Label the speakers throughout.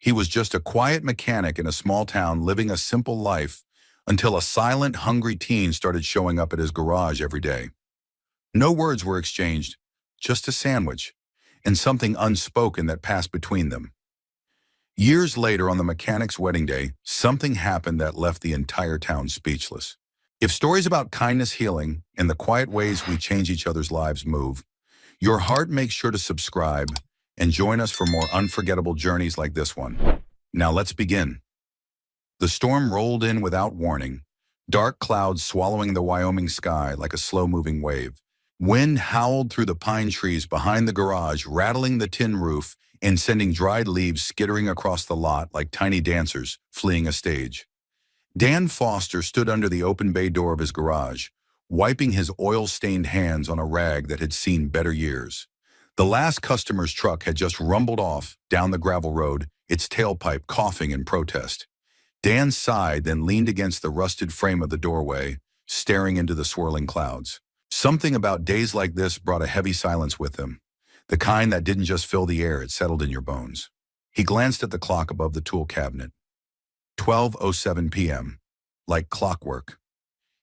Speaker 1: He was just a quiet mechanic in a small town living a simple life until a silent, hungry teen started showing up at his garage every day. No words were exchanged, just a sandwich, and something unspoken that passed between them. Years later, on the mechanic's wedding day, something happened that left the entire town speechless. If stories about kindness, healing, and the quiet ways we change each other's lives move, your heart makes sure to subscribe and join us for more unforgettable journeys like this one. Now let's begin. The storm rolled in without warning, dark clouds swallowing the Wyoming sky like a slow-moving wave. Wind howled through the pine trees behind the garage, rattling the tin roof and sending dried leaves skittering across the lot like tiny dancers fleeing a stage. Dan Foster stood under the open bay door of his garage, wiping his oil-stained hands on a rag that had seen better years. The last customer's truck had just rumbled off down the gravel road, its tailpipe coughing in protest. Dan sighed, then leaned against the rusted frame of the doorway, staring into the swirling clouds. Something about days like this brought a heavy silence with him, the kind that didn't just fill the air, it settled in your bones. He glanced at the clock above the tool cabinet. 12:07 p.m., like clockwork.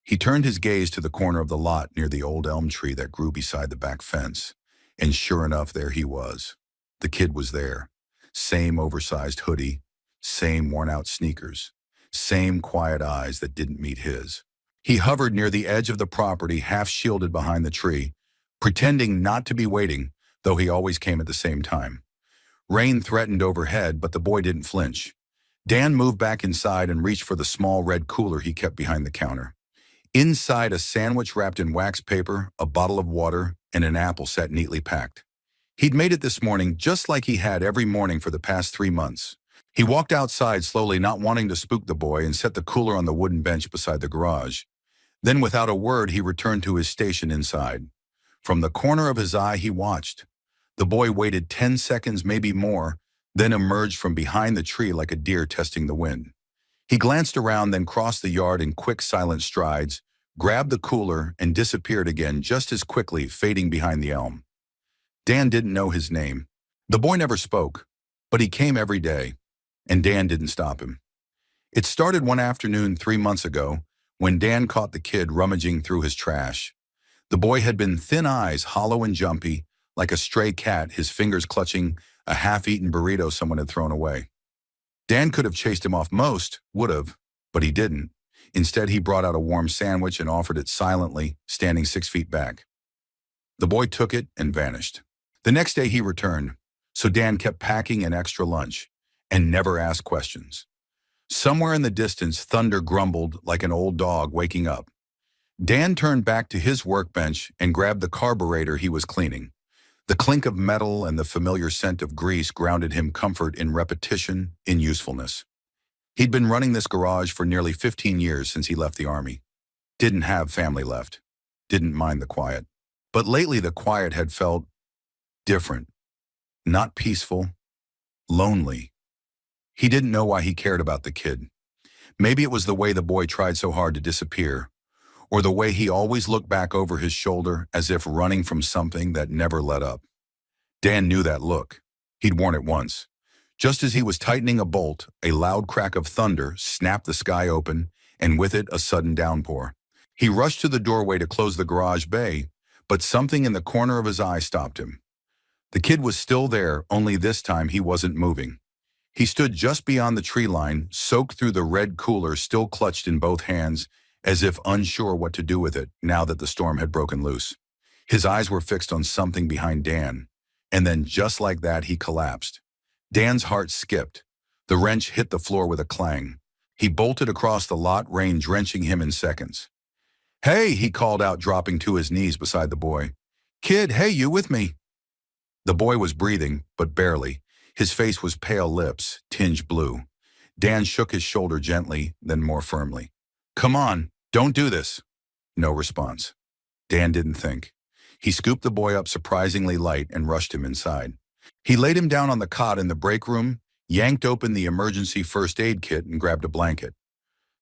Speaker 1: He turned his gaze to the corner of the lot near the old elm tree that grew beside the back fence, and sure enough, there he was. The kid was there. Same oversized hoodie, same worn-out sneakers, same quiet eyes that didn't meet his. He hovered near the edge of the property, half shielded behind the tree, pretending not to be waiting, though he always came at the same time. Rain threatened overhead, but the boy didn't flinch. Dan moved back inside and reached for the small red cooler he kept behind the counter. Inside, a sandwich wrapped in wax paper, a bottle of water, and an apple sat neatly packed. He'd made it this morning just like he had every morning for the past 3 months. He walked outside slowly, not wanting to spook the boy, and set the cooler on the wooden bench beside the garage. Then, without a word, he returned to his station inside. From the corner of his eye, he watched. The boy waited 10 seconds, maybe more, then emerged from behind the tree like a deer testing the wind. He glanced around, then crossed the yard in quick, silent strides, grabbed the cooler, and disappeared again just as quickly, fading behind the elm. Dan didn't know his name. The boy never spoke, but he came every day, and Dan didn't stop him. It started one afternoon 3 months ago when Dan caught the kid rummaging through his trash. The boy had been thin eyes, hollow and jumpy, like a stray cat, his fingers clutching a half-eaten burrito someone had thrown away. Dan could have chased him off, would have, but he didn't. Instead, he brought out a warm sandwich and offered it silently, standing 6 feet back. The boy took it and vanished. The next day he returned, so Dan kept packing an extra lunch and never asked questions. Somewhere in the distance, thunder grumbled like an old dog waking up. Dan turned back to his workbench and grabbed the carburetor he was cleaning. The clink of metal and the familiar scent of grease grounded him comfort in repetition, in usefulness. He'd been running this garage for nearly 15 years since he left the Army. Didn't have family left. Didn't mind the quiet. But lately the quiet had felt different. Not peaceful. Lonely. He didn't know why he cared about the kid. Maybe it was the way the boy tried so hard to disappear, or the way he always looked back over his shoulder as if running from something that never let up. Dan knew that look. He'd worn it once. Just as he was tightening a bolt, a loud crack of thunder snapped the sky open, and with it a sudden downpour. He rushed to the doorway to close the garage bay, but something in the corner of his eye stopped him. The kid was still there, only this time he wasn't moving. He stood just beyond the tree line, soaked through the red cooler still clutched in both hands, as if unsure what to do with it now that the storm had broken loose. His eyes were fixed on something behind Dan, and then just like that he collapsed. Dan's heart skipped. The wrench hit the floor with a clang. He bolted across the lot, rain drenching him in seconds. "Hey," he called out, dropping to his knees beside the boy. "Kid, hey, you with me?" The boy was breathing, but barely. His face was pale lips, tinged blue. Dan shook his shoulder gently, then more firmly. "Come on, don't do this." No response. Dan didn't think. He scooped the boy up surprisingly light and rushed him inside. He laid him down on the cot in the break room, yanked open the emergency first aid kit, and grabbed a blanket.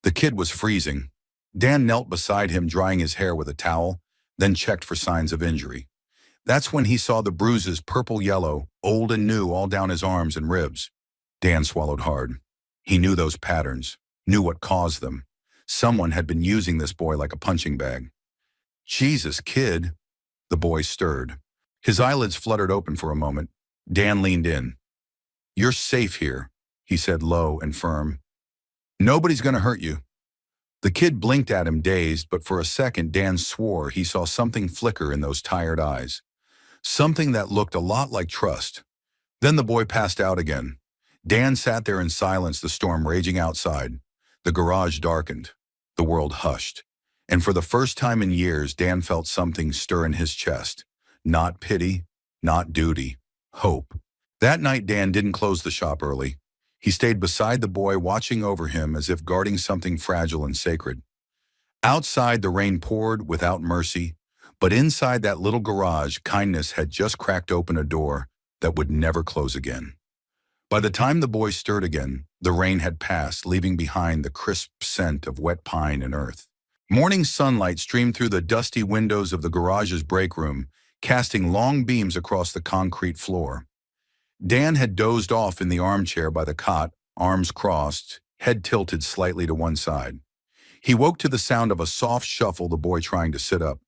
Speaker 1: The kid was freezing. Dan knelt beside him, drying his hair with a towel, then checked for signs of injury. That's when he saw the bruises, purple-yellow, old and new, all down his arms and ribs. Dan swallowed hard. He knew those patterns, knew what caused them. Someone had been using this boy like a punching bag. Jesus, kid. The boy stirred. His eyelids fluttered open for a moment. Dan leaned in. You're safe here, he said low and firm. Nobody's going to hurt you. The kid blinked at him dazed, but for a second Dan swore he saw something flicker in those tired eyes. Something that looked a lot like trust. Then the boy passed out again. Dan sat there in silence, the storm raging outside. The garage darkened. The world hushed. And for the first time in years, Dan felt something stir in his chest. Not pity, not duty, hope. That night, Dan didn't close the shop early. He stayed beside the boy, watching over him as if guarding something fragile and sacred. Outside, the rain poured without mercy, but inside that little garage, kindness had just cracked open a door that would never close again. By the time the boy stirred again, the rain had passed, leaving behind the crisp scent of wet pine and earth. Morning sunlight streamed through the dusty windows of the garage's break room, casting long beams across the concrete floor. Dan had dozed off in the armchair by the cot, arms crossed, head tilted slightly to one side. He woke to the sound of a soft shuffle, the boy trying to sit up.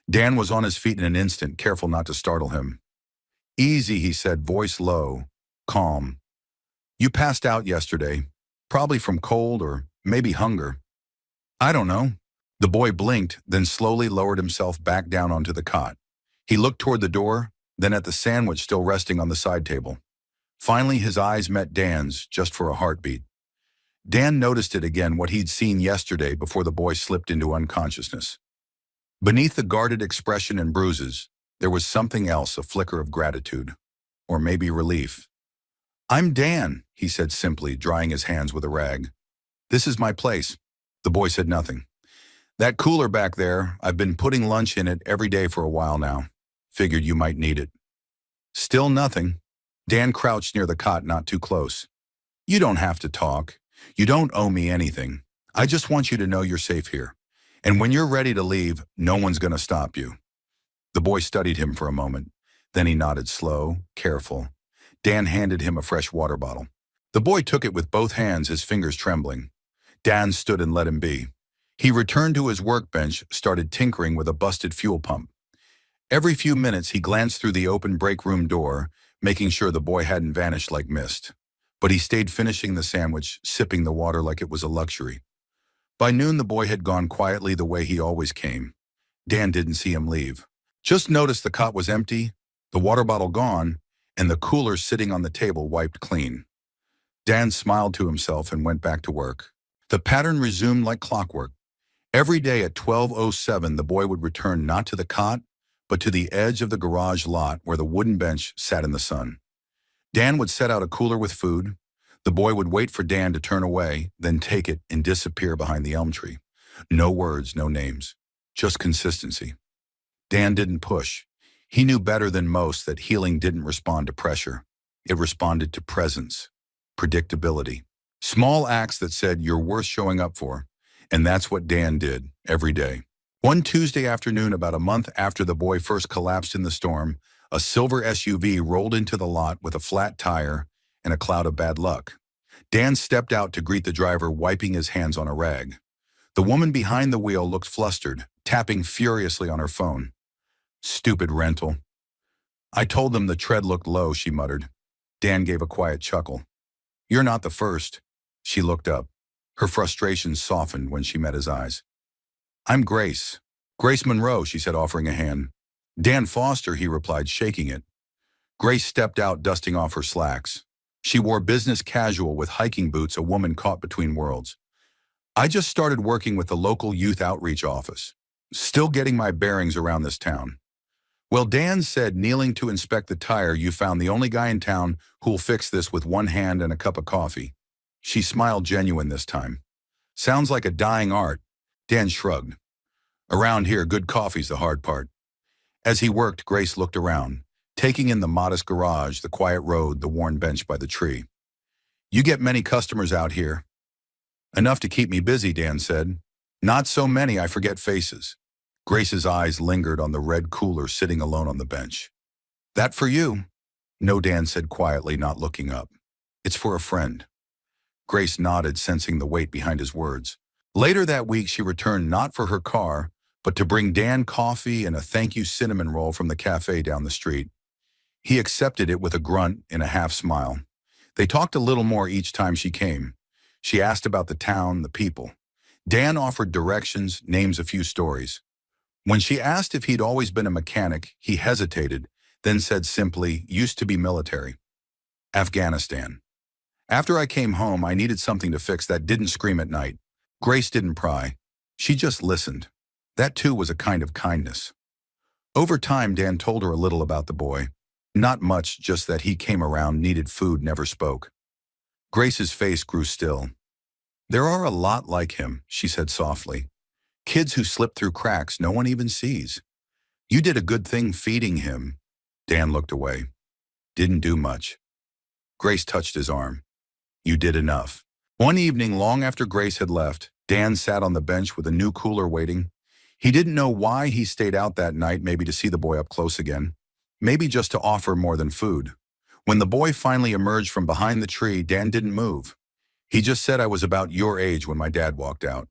Speaker 1: Dan was on his feet in an instant, careful not to startle him. Easy, he said, voice low, calm. You passed out yesterday, probably from cold or maybe hunger. I don't know. The boy blinked, then slowly lowered himself back down onto the cot. He looked toward the door, then at the sandwich still resting on the side table. Finally, his eyes met Dan's, just for a heartbeat. Dan noticed it again, what he'd seen yesterday before the boy slipped into unconsciousness. Beneath the guarded expression and bruises, there was something else, a flicker of gratitude. Or maybe relief. I'm Dan, he said simply, drying his hands with a rag. This is my place. The boy said nothing. That cooler back there, I've been putting lunch in it every day for a while now. Figured you might need it. Still nothing. Dan crouched near the cot, not too close. You don't have to talk. You don't owe me anything. I just want you to know you're safe here. And when you're ready to leave, no one's going to stop you. The boy studied him for a moment. Then he nodded, slow, careful. Dan handed him a fresh water bottle. The boy took it with both hands, his fingers trembling. Dan stood and let him be. He returned to his workbench, started tinkering with a busted fuel pump. Every few minutes, he glanced through the open break room door, making sure the boy hadn't vanished like mist. But he stayed finishing the sandwich, sipping the water like it was a luxury. By noon, the boy had gone quietly the way he always came. Dan didn't see him leave. Just noticed the cot was empty, the water bottle gone, and the cooler sitting on the table wiped clean. Dan smiled to himself and went back to work. The pattern resumed like clockwork. Every day at 12:07, the boy would return not to the cot, but to the edge of the garage lot where the wooden bench sat in the sun. Dan would set out a cooler with food. The boy would wait for Dan to turn away, then take it and disappear behind the elm tree. No words, no names, just consistency. Dan didn't push. He knew better than most that healing didn't respond to pressure. It responded to presence, predictability. Small acts that said you're worth showing up for. And that's what Dan did every day. One Tuesday afternoon, about a month after the boy first collapsed in the storm, a silver SUV rolled into the lot with a flat tire and a cloud of bad luck. Dan stepped out to greet the driver, wiping his hands on a rag. The woman behind the wheel looked flustered, tapping furiously on her phone. Stupid rental. I told them the tread looked low, she muttered. Dan gave a quiet chuckle. You're not the first. She looked up. Her frustration softened when she met his eyes. I'm Grace. Grace Monroe, she said, offering a hand. Dan Foster, he replied, shaking it. Grace stepped out, dusting off her slacks. She wore business casual with hiking boots, a woman caught between worlds. I just started working with the local youth outreach office. Still getting my bearings around this town. Well, Dan said, kneeling to inspect the tire, you found the only guy in town who'll fix this with one hand and a cup of coffee. She smiled, genuine this time. Sounds like a dying art. Dan shrugged. Around here, good coffee's the hard part. As he worked, Grace looked around, taking in the modest garage, the quiet road, the worn bench by the tree. You get many customers out here. Enough to keep me busy, Dan said. Not so many I forget faces. Grace's eyes lingered on the red cooler sitting alone on the bench. That for you? No, Dan said quietly, not looking up. It's for a friend. Grace nodded, sensing the weight behind his words. Later that week, she returned not for her car, but to bring Dan coffee and a thank you cinnamon roll from the cafe down the street. He accepted it with a grunt and a half smile. They talked a little more each time she came. She asked about the town, the people. Dan offered directions, names a few stories. When she asked if he'd always been a mechanic, he hesitated, then said simply, used to be military. Afghanistan. After I came home, I needed something to fix that didn't scream at night. Grace didn't pry. She just listened. That too was a kind of kindness. Over time, Dan told her a little about the boy. Not much, just that he came around, needed food, never spoke. Grace's face grew still. There are a lot like him, she said softly. Kids who slip through cracks no one even sees. You did a good thing feeding him. Dan looked away. Didn't do much. Grace touched his arm. You did enough. One evening, long after Grace had left, Dan sat on the bench with a new cooler waiting. He didn't know why he stayed out that night, maybe to see the boy up close again. Maybe just to offer more than food. When the boy finally emerged from behind the tree, Dan didn't move. He just said, I was about your age when my dad walked out.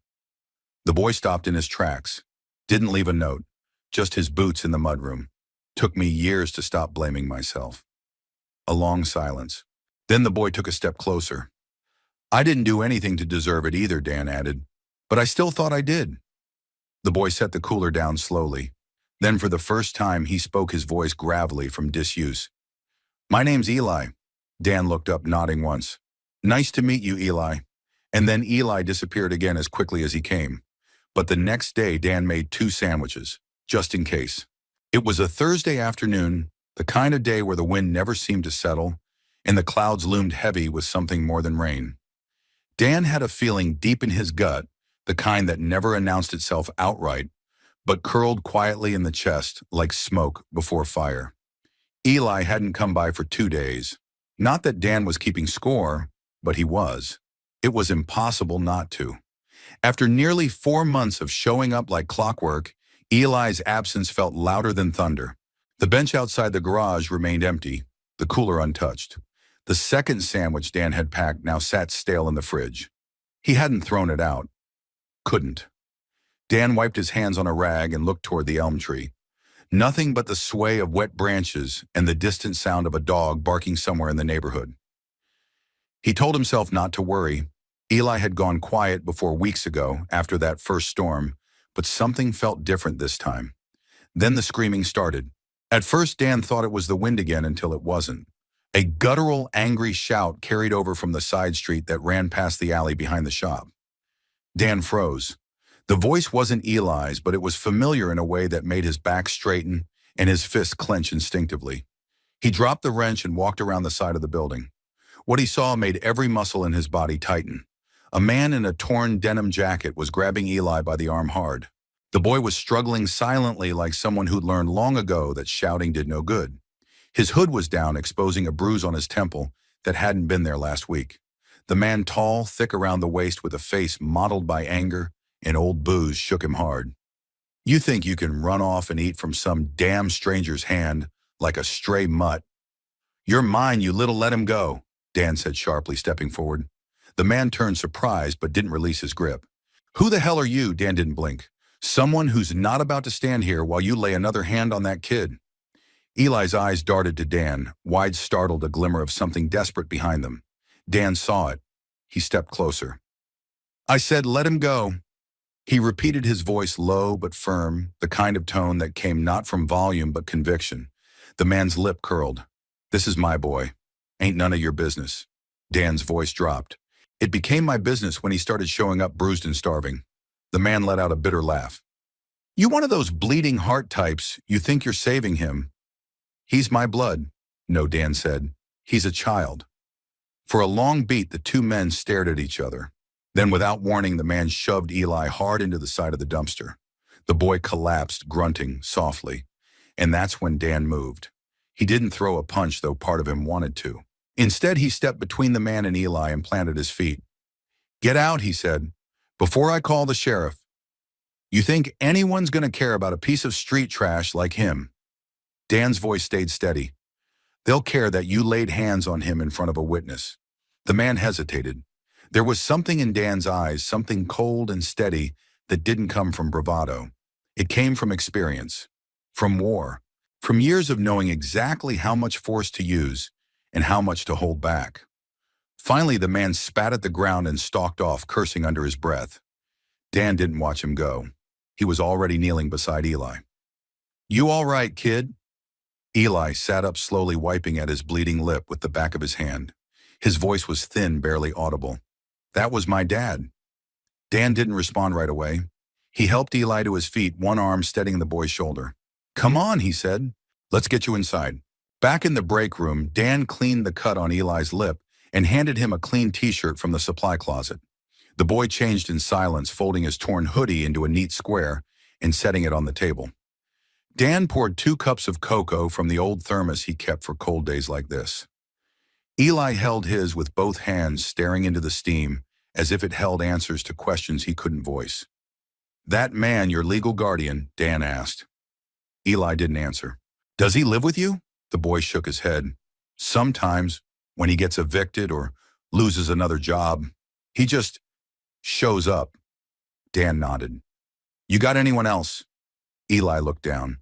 Speaker 1: The boy stopped in his tracks. Didn't leave a note. Just his boots in the mudroom. Took me years to stop blaming myself. A long silence. Then the boy took a step closer. I didn't do anything to deserve it either, Dan added. But I still thought I did. The boy set the cooler down slowly. Then for the first time, he spoke, his voice gravelly from disuse. My name's Eli. Dan looked up, nodding once. Nice to meet you, Eli. And then Eli disappeared again as quickly as he came. But the next day, Dan made 2 sandwiches, just in case. It was a Thursday afternoon, the kind of day where the wind never seemed to settle, and the clouds loomed heavy with something more than rain. Dan had a feeling deep in his gut, the kind that never announced itself outright, but curled quietly in the chest like smoke before fire. Eli hadn't come by for 2 days. Not that Dan was keeping score, but he was. It was impossible not to. After nearly 4 months of showing up like clockwork, Eli's absence felt louder than thunder. The bench outside the garage remained empty, the cooler untouched. The second sandwich Dan had packed now sat stale in the fridge. He hadn't thrown it out. Couldn't. Dan wiped his hands on a rag and looked toward the elm tree. Nothing but the sway of wet branches and the distant sound of a dog barking somewhere in the neighborhood. He told himself not to worry. Eli had gone quiet before weeks ago, after that first storm, but something felt different this time. Then the screaming started. At first, Dan thought it was the wind again until it wasn't. A guttural, angry shout carried over from the side street that ran past the alley behind the shop. Dan froze. The voice wasn't Eli's, but it was familiar in a way that made his back straighten and his fists clench instinctively. He dropped the wrench and walked around the side of the building. What he saw made every muscle in his body tighten. A man in a torn denim jacket was grabbing Eli by the arm hard. The boy was struggling silently like someone who'd learned long ago that shouting did no good. His hood was down, exposing a bruise on his temple that hadn't been there last week. The man, tall, thick around the waist with a face mottled by anger and old booze, shook him hard. You think you can run off and eat from some damn stranger's hand like a stray mutt? You're mine, you little, let him go, Dan said sharply, stepping forward. The man turned surprised but didn't release his grip. Who the hell are you? Dan didn't blink. Someone who's not about to stand here while you lay another hand on that kid. Eli's eyes darted to Dan, wide startled, a glimmer of something desperate behind them. Dan saw it. He stepped closer. I said, let him go. He repeated, his voice low but firm, the kind of tone that came not from volume but conviction. The man's lip curled. This is my boy. Ain't none of your business. Dan's voice dropped. It became my business when he started showing up bruised and starving. The man let out a bitter laugh. You one of those bleeding heart types, you think you're saving him. He's my blood, no, Dan said. He's a child. For a long beat, the 2 men stared at each other. Then, without warning, the man shoved Eli hard into the side of the dumpster. The boy collapsed, grunting softly. And that's when Dan moved. He didn't throw a punch, though part of him wanted to. Instead, he stepped between the man and Eli and planted his feet. Get out, he said, before I call the sheriff. You think anyone's going to care about a piece of street trash like him? Dan's voice stayed steady. They'll care that you laid hands on him in front of a witness. The man hesitated. There was something in Dan's eyes, something cold and steady that didn't come from bravado. It came from experience, from war, from years of knowing exactly how much force to use and how much to hold back. Finally, the man spat at the ground and stalked off, cursing under his breath. Dan didn't watch him go. He was already kneeling beside Eli. "You all right, kid?" Eli sat up slowly, wiping at his bleeding lip with the back of his hand. His voice was thin, barely audible. "That was my dad." Dan didn't respond right away. He helped Eli to his feet, one arm steadying the boy's shoulder. "Come on," he said. "Let's get you inside." Back in the break room, Dan cleaned the cut on Eli's lip and handed him a clean t-shirt from the supply closet. The boy changed in silence, folding his torn hoodie into a neat square and setting it on the table. Dan poured 2 cups of cocoa from the old thermos he kept for cold days like this. Eli held his with both hands, staring into the steam, as if it held answers to questions he couldn't voice. "That man, your legal guardian?" Dan asked. Eli didn't answer. "Does he live with you?" The boy shook his head. "Sometimes, when he gets evicted or loses another job, he just shows up." Dan nodded. "You got anyone else?" Eli looked down.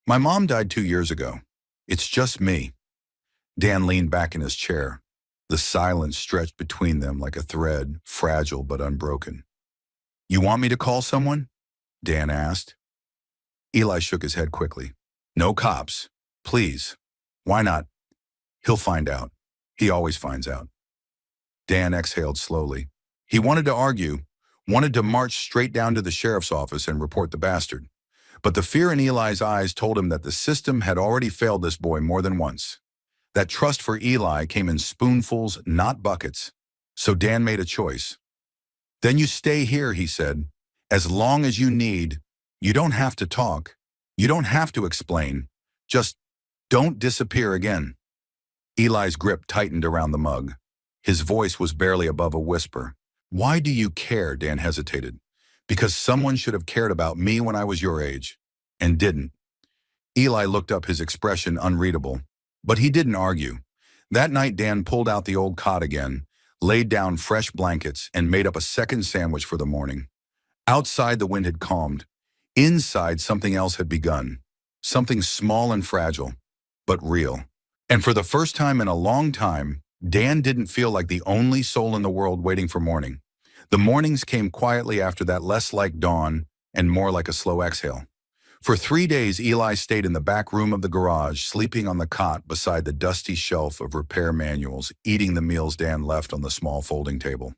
Speaker 1: "My mom died 2 years ago. It's just me." Dan leaned back in his chair. The silence stretched between them like a thread, fragile but unbroken. "You want me to call someone?" Dan asked. Eli shook his head quickly. "No cops. Please. Why not? He'll find out. He always finds out." Dan exhaled slowly. He wanted to argue, wanted to march straight down to the sheriff's office and report the bastard. But the fear in Eli's eyes told him that the system had already failed this boy more than once. That trust for Eli came in spoonfuls, not buckets. So Dan made a choice. "Then you stay here," he said. "As long as you need. You don't have to talk. You don't have to explain. Just don't disappear again." Eli's grip tightened around the mug. His voice was barely above a whisper. "Why do you care?" Dan hesitated. "Because someone should have cared about me when I was your age, and didn't." Eli looked up, his expression unreadable. But he didn't argue. That night, Dan pulled out the old cot again, laid down fresh blankets, and made up a second sandwich for the morning. Outside, the wind had calmed. Inside, something else had begun. Something small and fragile, but real. And for the first time in a long time, Dan didn't feel like the only soul in the world waiting for morning. The mornings came quietly after that, less like dawn and more like a slow exhale. For 3 days, Eli stayed in the back room of the garage, sleeping on the cot beside the dusty shelf of repair manuals, eating the meals Dan left on the small folding table.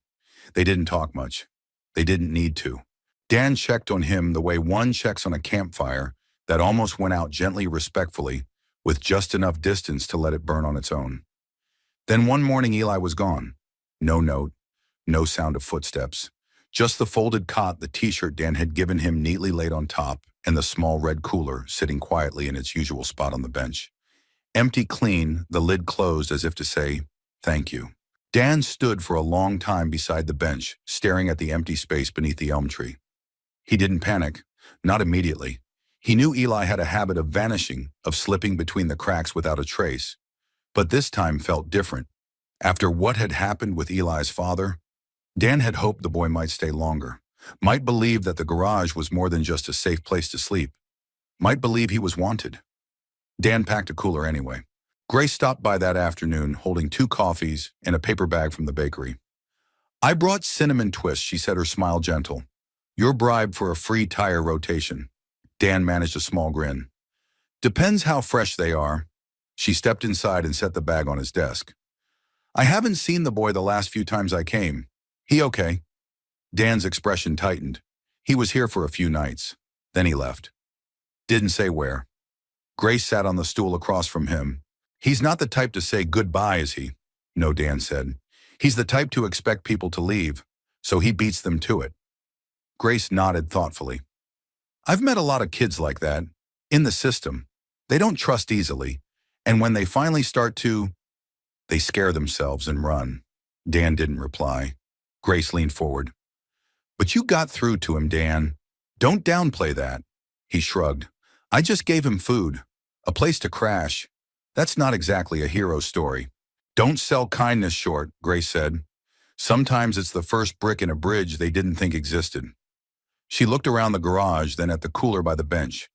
Speaker 1: They didn't talk much. They didn't need to. Dan checked on him the way one checks on a campfire that almost went out, gently, respectfully, with just enough distance to let it burn on its own. Then one morning, Eli was gone. No note, no sound of footsteps. Just the folded cot, the t-shirt Dan had given him neatly laid on top, and the small red cooler sitting quietly in its usual spot on the bench. Empty, clean, the lid closed as if to say, "Thank you." Dan stood for a long time beside the bench, staring at the empty space beneath the elm tree. He didn't panic, not immediately. He knew Eli had a habit of vanishing, of slipping between the cracks without a trace. But this time felt different. After what had happened with Eli's father, Dan had hoped the boy might stay longer, might believe that the garage was more than just a safe place to sleep, might believe he was wanted. Dan packed a cooler anyway. Grace stopped by that afternoon, holding 2 coffees and a paper bag from the bakery. "I brought cinnamon twists," she said, her smile gentle. "Your bribe for a free tire rotation." Dan managed a small grin. "Depends how fresh they are." She stepped inside and set the bag on his desk. "I haven't seen the boy the last few times I came. He okay?" Dan's expression tightened. He was here for a few nights. Then he left. Didn't say where. Grace sat on the stool across from him. "He's not the type to say goodbye, is he?" "No," Dan said. "He's the type to expect people to leave, so he beats them to it." Grace nodded thoughtfully. "I've met a lot of kids like that. In the system. They don't trust easily. And when they finally start to, they scare themselves and run." Dan didn't reply. Grace leaned forward. "But you got through to him, Dan. Don't downplay that." He shrugged. "I just gave him food. A place to crash. That's not exactly a hero story." Don't sell kindness short, Grace said. Sometimes it's the first brick in a bridge they didn't think existed. She looked around the garage, then at the cooler by the bench.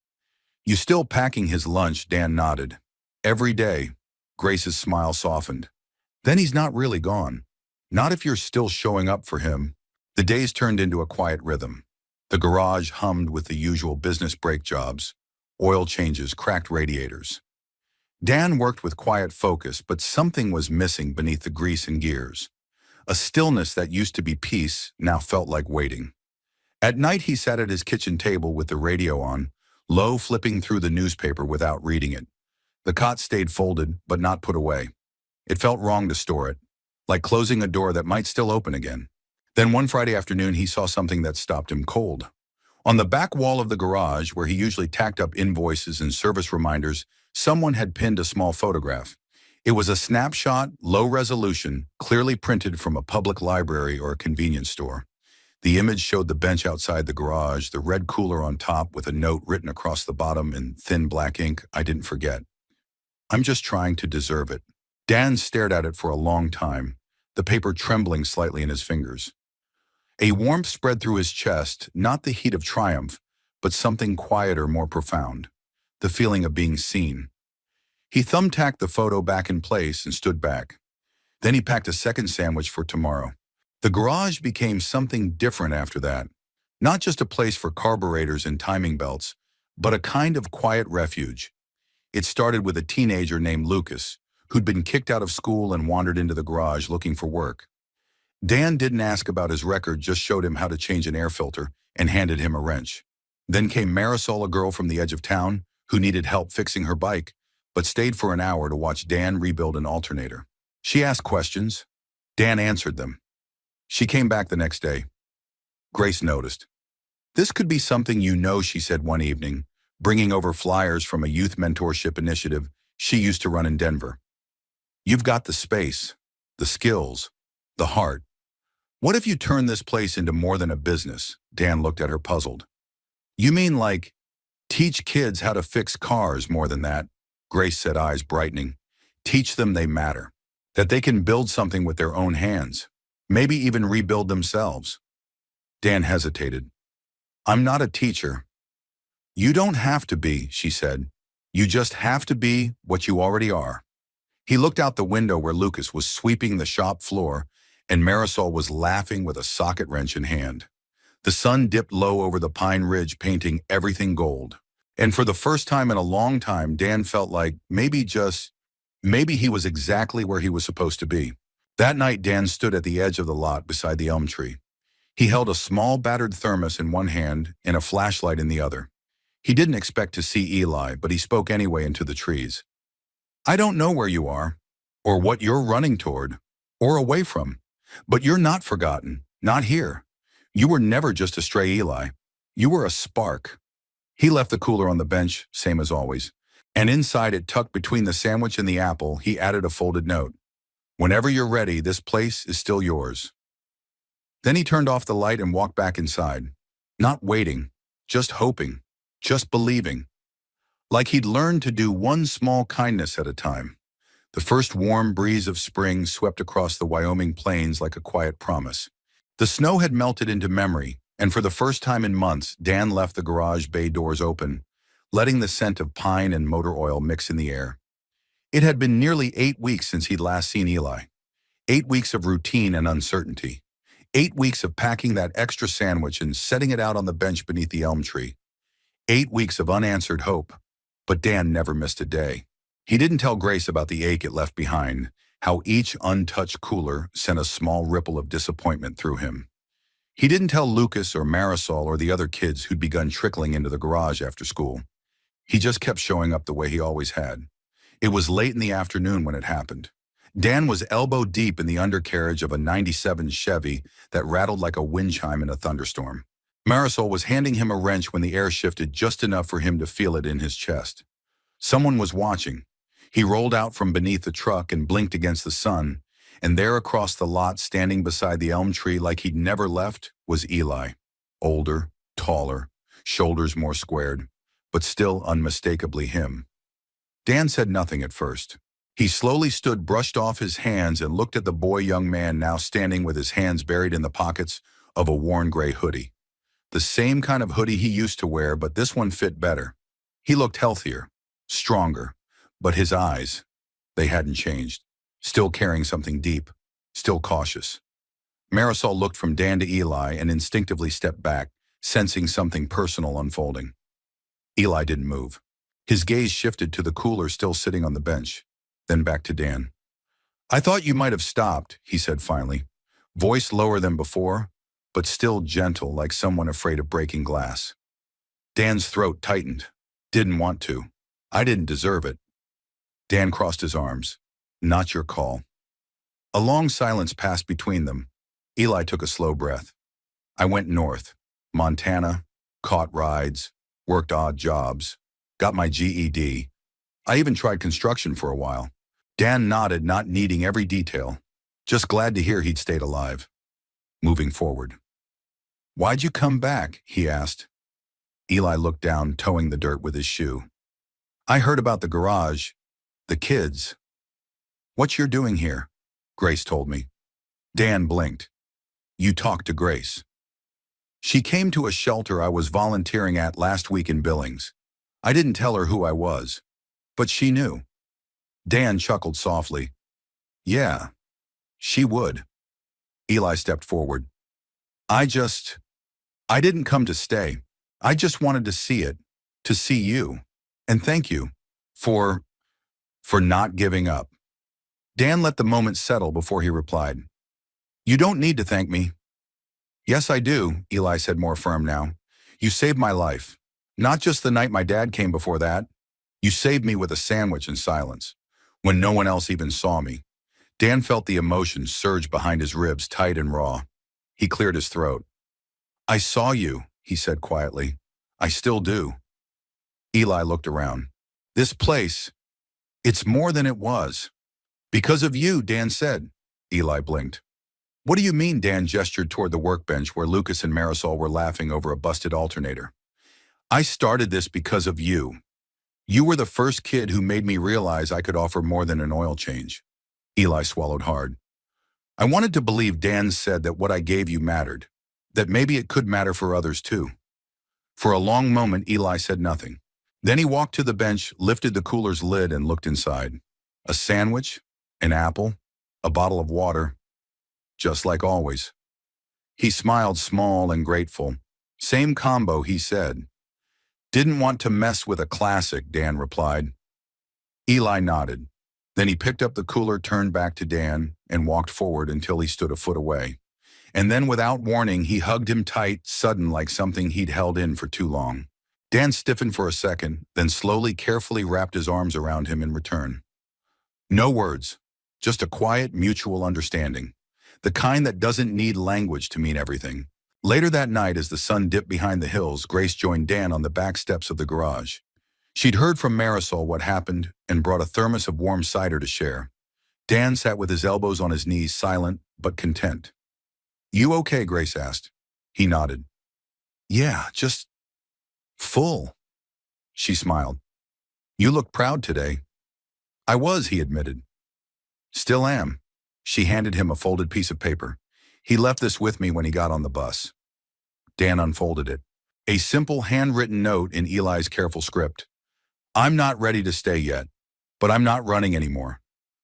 Speaker 1: You still packing his lunch? Dan nodded. Every day. Grace's smile softened. Then he's not really gone. Not if you're still showing up for him. The days turned into a quiet rhythm. The garage hummed with the usual business break jobs. Oil changes, cracked radiators. Dan worked with quiet focus, but something was missing beneath the grease and gears. A stillness that used to be peace now felt like waiting. At night he sat at his kitchen table with the radio on, low, flipping through the newspaper without reading it. The cot stayed folded, but not put away. It felt wrong to store it, like closing a door that might still open again. Then one Friday afternoon he saw something that stopped him cold. On the back wall of the garage, where he usually tacked up invoices and service reminders, someone had pinned a small photograph. It was a snapshot, low resolution, clearly printed from a public library or a convenience store. The image showed the bench outside the garage, the red cooler on top with a note written across the bottom in thin black ink, "I didn't forget. I'm just trying to deserve it." Dan stared at it for a long time, the paper trembling slightly in his fingers. A warmth spread through his chest, not the heat of triumph, but something quieter, more profound, the feeling of being seen. He thumbtacked the photo back in place and stood back. Then he packed a second sandwich for tomorrow. The garage became something different after that. Not just a place for carburetors and timing belts, but a kind of quiet refuge. It started with a teenager named Lucas, who'd been kicked out of school and wandered into the garage looking for work. Dan didn't ask about his record, just showed him how to change an air filter and handed him a wrench. Then came Marisol, a girl from the edge of town who needed help fixing her bike, but stayed for an hour to watch Dan rebuild an alternator. She asked questions. Dan answered them. She came back the next day. Grace noticed. "This could be something you know," she said one evening, bringing over flyers from a youth mentorship initiative she used to run in Denver. "You've got the space, the skills, the heart. What if you turn this place into more than a business?" Dan looked at her puzzled. "You mean like teach kids how to fix cars more than that?" Grace said, eyes brightening. "Teach them they matter, that they can build something with their own hands, maybe even rebuild themselves." Dan hesitated. "I'm not a teacher." "You don't have to be," she said. "You just have to be what you already are." He looked out the window where Lucas was sweeping the shop floor and Marisol was laughing with a socket wrench in hand. The sun dipped low over the pine ridge, painting everything gold. And for the first time in a long time, Dan felt like maybe he was exactly where he was supposed to be. That night, Dan stood at the edge of the lot beside the elm tree. He held a small battered thermos in one hand and a flashlight in the other. He didn't expect to see Eli, but he spoke anyway into the trees. "I don't know where you are, or what you're running toward, or away from, but you're not forgotten, not here. You were never just a stray Eli. You were a spark." He left the cooler on the bench, same as always, and inside it, tucked between the sandwich and the apple, he added a folded note. "Whenever you're ready, this place is still yours." Then he turned off the light and walked back inside. Not waiting, just hoping, just believing. Like he'd learned to do one small kindness at a time. The first warm breeze of spring swept across the Wyoming plains like a quiet promise. The snow had melted into memory, and for the first time in months, Dan left the garage bay doors open, letting the scent of pine and motor oil mix in the air. It had been nearly 8 weeks since he'd last seen Eli. 8 weeks of routine and uncertainty. 8 weeks of packing that extra sandwich and setting it out on the bench beneath the elm tree. 8 weeks of unanswered hope. But Dan never missed a day. He didn't tell Grace about the ache it left behind, how each untouched cooler sent a small ripple of disappointment through him. He didn't tell Lucas or Marisol or the other kids who'd begun trickling into the garage after school. He just kept showing up the way he always had. It was late in the afternoon when it happened. Dan was elbow deep in the undercarriage of a '97 Chevy that rattled like a wind chime in a thunderstorm. Marisol was handing him a wrench when the air shifted just enough for him to feel it in his chest. Someone was watching. He rolled out from beneath the truck and blinked against the sun, and there across the lot, standing beside the elm tree like he'd never left, was Eli. Older, taller, shoulders more squared, but still unmistakably him. Dan said nothing at first. He slowly stood, brushed off his hands, and looked at the young man now standing with his hands buried in the pockets of a worn gray hoodie. The same kind of hoodie he used to wear, but this one fit better. He looked healthier, stronger, but his eyes, they hadn't changed. Still carrying something deep, still cautious. Marisol looked from Dan to Eli and instinctively stepped back, sensing something personal unfolding. Eli didn't move. His gaze shifted to the cooler still sitting on the bench, then back to Dan. "I thought you might have stopped," he said finally, voice lower than before, but still gentle like someone afraid of breaking glass. Dan's throat tightened. "Didn't want to. I didn't deserve it." Dan crossed his arms. "Not your call." A long silence passed between them. Eli took a slow breath. "I went north, Montana, caught rides, worked odd jobs, got my GED. I even tried construction for a while." Dan nodded, not needing every detail, just glad to hear he'd stayed alive. Moving forward. "Why'd you come back?" he asked. Eli looked down, toeing the dirt with his shoe. "I heard about the garage, the kids." "What you're doing here?" Grace told me. Dan blinked. "You talked to Grace." "She came to a shelter I was volunteering at last week in Billings. I didn't tell her who I was, but she knew." Dan chuckled softly. "Yeah, she would." Eli stepped forward. I didn't come to stay. I just wanted to see it, to see you. And thank you for not giving up." Dan let the moment settle before he replied. "You don't need to thank me." "Yes, I do," Eli said, more firm now. "You saved my life. Not just the night my dad came before that. You saved me with a sandwich in silence, when no one else even saw me." Dan felt the emotion surge behind his ribs, tight and raw. He cleared his throat. "I saw you," he said quietly. "I still do." Eli looked around. "This place, it's more than it was." "Because of you," Dan said. Eli blinked. "What do you mean?" Dan gestured toward the workbench where Lucas and Marisol were laughing over a busted alternator. "I started this because of you. You were the first kid who made me realize I could offer more than an oil change." Eli swallowed hard. "I wanted to believe," Dan said, "that what I gave you mattered, that maybe it could matter for others too." For a long moment, Eli said nothing. Then he walked to the bench, lifted the cooler's lid, and looked inside. A sandwich, an apple, a bottle of water, just like always. He smiled, small and grateful. "Same combo," he said. "Didn't want to mess with a classic," Dan replied. Eli nodded. Then he picked up the cooler, turned back to Dan, and walked forward until he stood a foot away. And then, without warning, he hugged him tight, sudden like something he'd held in for too long. Dan stiffened for a second, then slowly, carefully wrapped his arms around him in return. No words, just a quiet, mutual understanding. The kind that doesn't need language to mean everything. Later that night, as the sun dipped behind the hills, Grace joined Dan on the back steps of the garage. She'd heard from Marisol what happened and brought a thermos of warm cider to share. Dan sat with his elbows on his knees, silent but content. "You okay?" Grace asked. He nodded. "Yeah, just full." She smiled. "You look proud today." "I was," he admitted. "Still am." She handed him a folded piece of paper. "He left this with me when he got on the bus." Dan unfolded it. A simple handwritten note in Eli's careful script. "I'm not ready to stay yet, but I'm not running anymore.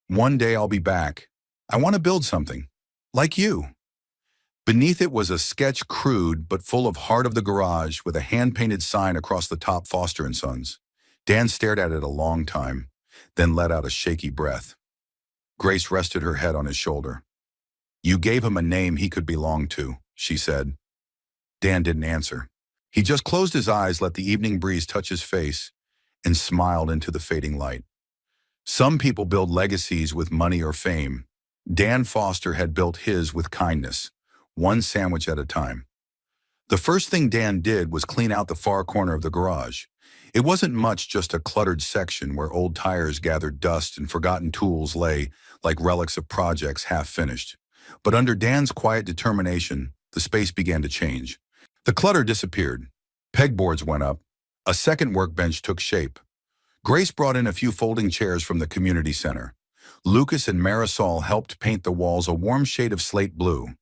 Speaker 1: One day I'll be back. I want to build something. Like you." Beneath it was a sketch, crude but full of heart of the garage, with a hand-painted sign across the top, Foster & Sons. Dan stared at it a long time, then let out a shaky breath. Grace rested her head on his shoulder. "You gave him a name he could belong to," she said. Dan didn't answer. He just closed his eyes, let the evening breeze touch his face, and smiled into the fading light. Some people build legacies with money or fame. Dan Foster had built his with kindness, one sandwich at a time. The first thing Dan did was clean out the far corner of the garage. It wasn't much, just a cluttered section where old tires gathered dust and forgotten tools lay like relics of projects half finished. But under Dan's quiet determination, the space began to change. The clutter disappeared. Pegboards went up. A second workbench took shape. Grace brought in a few folding chairs from the community center. Lucas and Marisol helped paint the walls a warm shade of slate blue.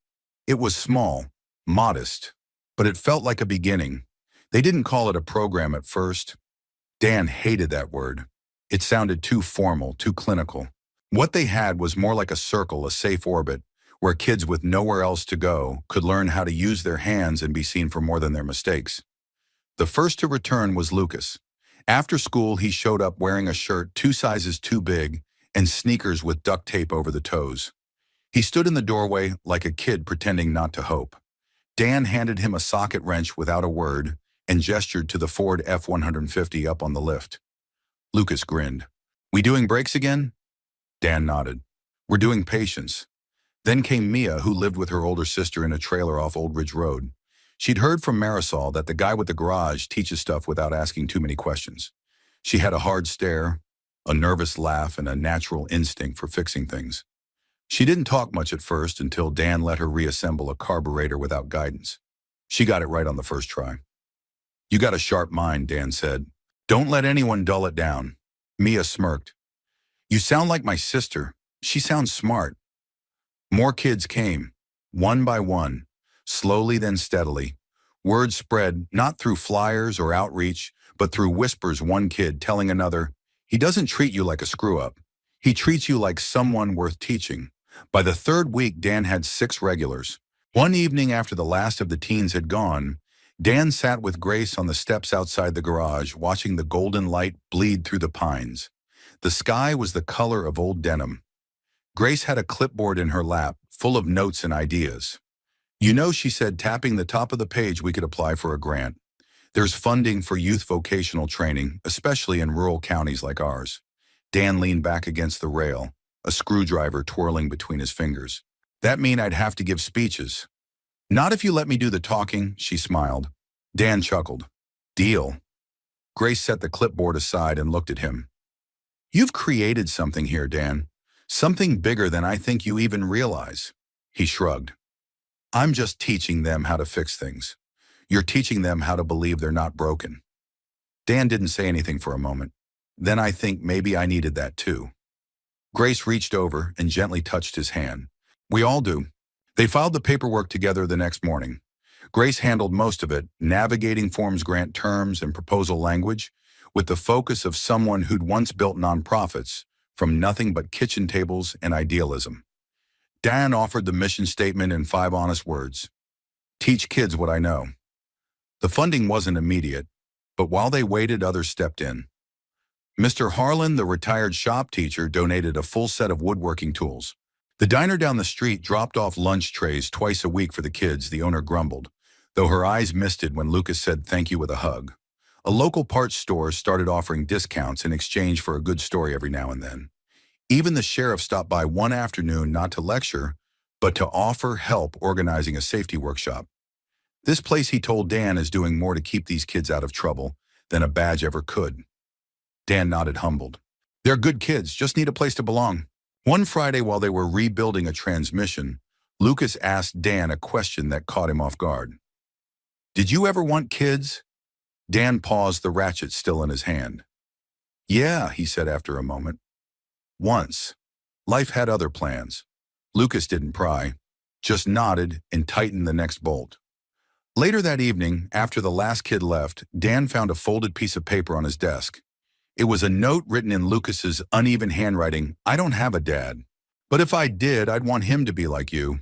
Speaker 1: It was small, modest, but it felt like a beginning. They didn't call it a program at first. Dan hated that word. It sounded too formal, too clinical. What they had was more like a circle, a safe orbit, where kids with nowhere else to go could learn how to use their hands and be seen for more than their mistakes. The first to return was Lucas. After school, he showed up wearing a shirt 2 sizes too big and sneakers with duct tape over the toes. He stood in the doorway like a kid pretending not to hope. Dan handed him a socket wrench without a word and gestured to the Ford F-150 up on the lift. Lucas grinned. "We doing brakes again?" Dan nodded. "We're doing patience." Then came Mia, who lived with her older sister in a trailer off Old Ridge Road. She'd heard from Marisol that the guy with the garage teaches stuff without asking too many questions. She had a hard stare, a nervous laugh, and a natural instinct for fixing things. She didn't talk much at first until Dan let her reassemble a carburetor without guidance. She got it right on the first try. "You got a sharp mind," Dan said. "Don't let anyone dull it down." Mia smirked. "You sound like my sister. She sounds smart." More kids came, one by one, slowly then steadily. Word spread not through flyers or outreach, but through whispers, one kid telling another, "He doesn't treat you like a screw-up. He treats you like someone worth teaching." By the third week, Dan had 6 regulars. One evening after the last of the teens had gone, Dan sat with Grace on the steps outside the garage, watching the golden light bleed through the pines. The sky was the color of old denim. Grace had a clipboard in her lap, full of notes and ideas. "You know," she said, tapping the top of the page, "we could apply for a grant. There's funding for youth vocational training, especially in rural counties like ours." Dan leaned back against the rail, a screwdriver twirling between his fingers. "That mean I'd have to give speeches?" "Not if you let me do the talking," she smiled. Dan chuckled. "Deal." Grace set the clipboard aside and looked at him. "You've created something here, Dan. Something bigger than I think you even realize." He shrugged. "I'm just teaching them how to fix things. You're teaching them how to believe they're not broken." Dan didn't say anything for a moment. "Then I think maybe I needed that too." Grace reached over and gently touched his hand. "We all do." They filed the paperwork together the next morning. Grace handled most of it, navigating forms, grant terms, and proposal language, with the focus of someone who'd once built nonprofits from nothing but kitchen tables and idealism. Dan offered the mission statement in 5 honest words. "Teach kids what I know." The funding wasn't immediate, but while they waited, others stepped in. Mr. Harlan, the retired shop teacher, donated a full set of woodworking tools. The diner down the street dropped off lunch trays twice a week for the kids, the owner grumbled, though her eyes misted when Lucas said thank you with a hug. A local parts store started offering discounts in exchange for a good story every now and then. Even the sheriff stopped by one afternoon not to lecture, but to offer help organizing a safety workshop. This place, he told Dan, is doing more to keep these kids out of trouble than a badge ever could. Dan nodded, humbled. "They're good kids, just need a place to belong." One Friday, while they were rebuilding a transmission, Lucas asked Dan a question that caught him off guard. "Did you ever want kids?" Dan paused, the ratchet still in his hand. "Yeah," he said after a moment. "Once. Life had other plans." Lucas didn't pry, just nodded and tightened the next bolt. Later that evening, after the last kid left, Dan found a folded piece of paper on his desk. It was a note written in Lucas's uneven handwriting. "I don't have a dad, but if I did, I'd want him to be like you."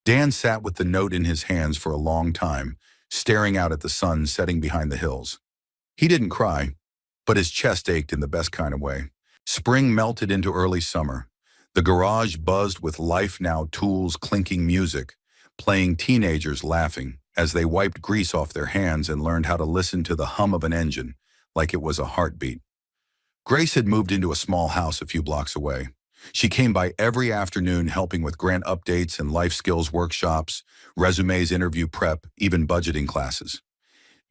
Speaker 1: Dan sat with the note in his hands for a long time, staring out at the sun setting behind the hills. He didn't cry, but his chest ached in the best kind of way. Spring melted into early summer. The garage buzzed with life now, tools, clinking music, playing, teenagers laughing as they wiped grease off their hands and learned how to listen to the hum of an engine like it was a heartbeat. Grace had moved into a small house a few blocks away. She came by every afternoon helping with grant updates and life skills workshops, resumes, interview prep, even budgeting classes.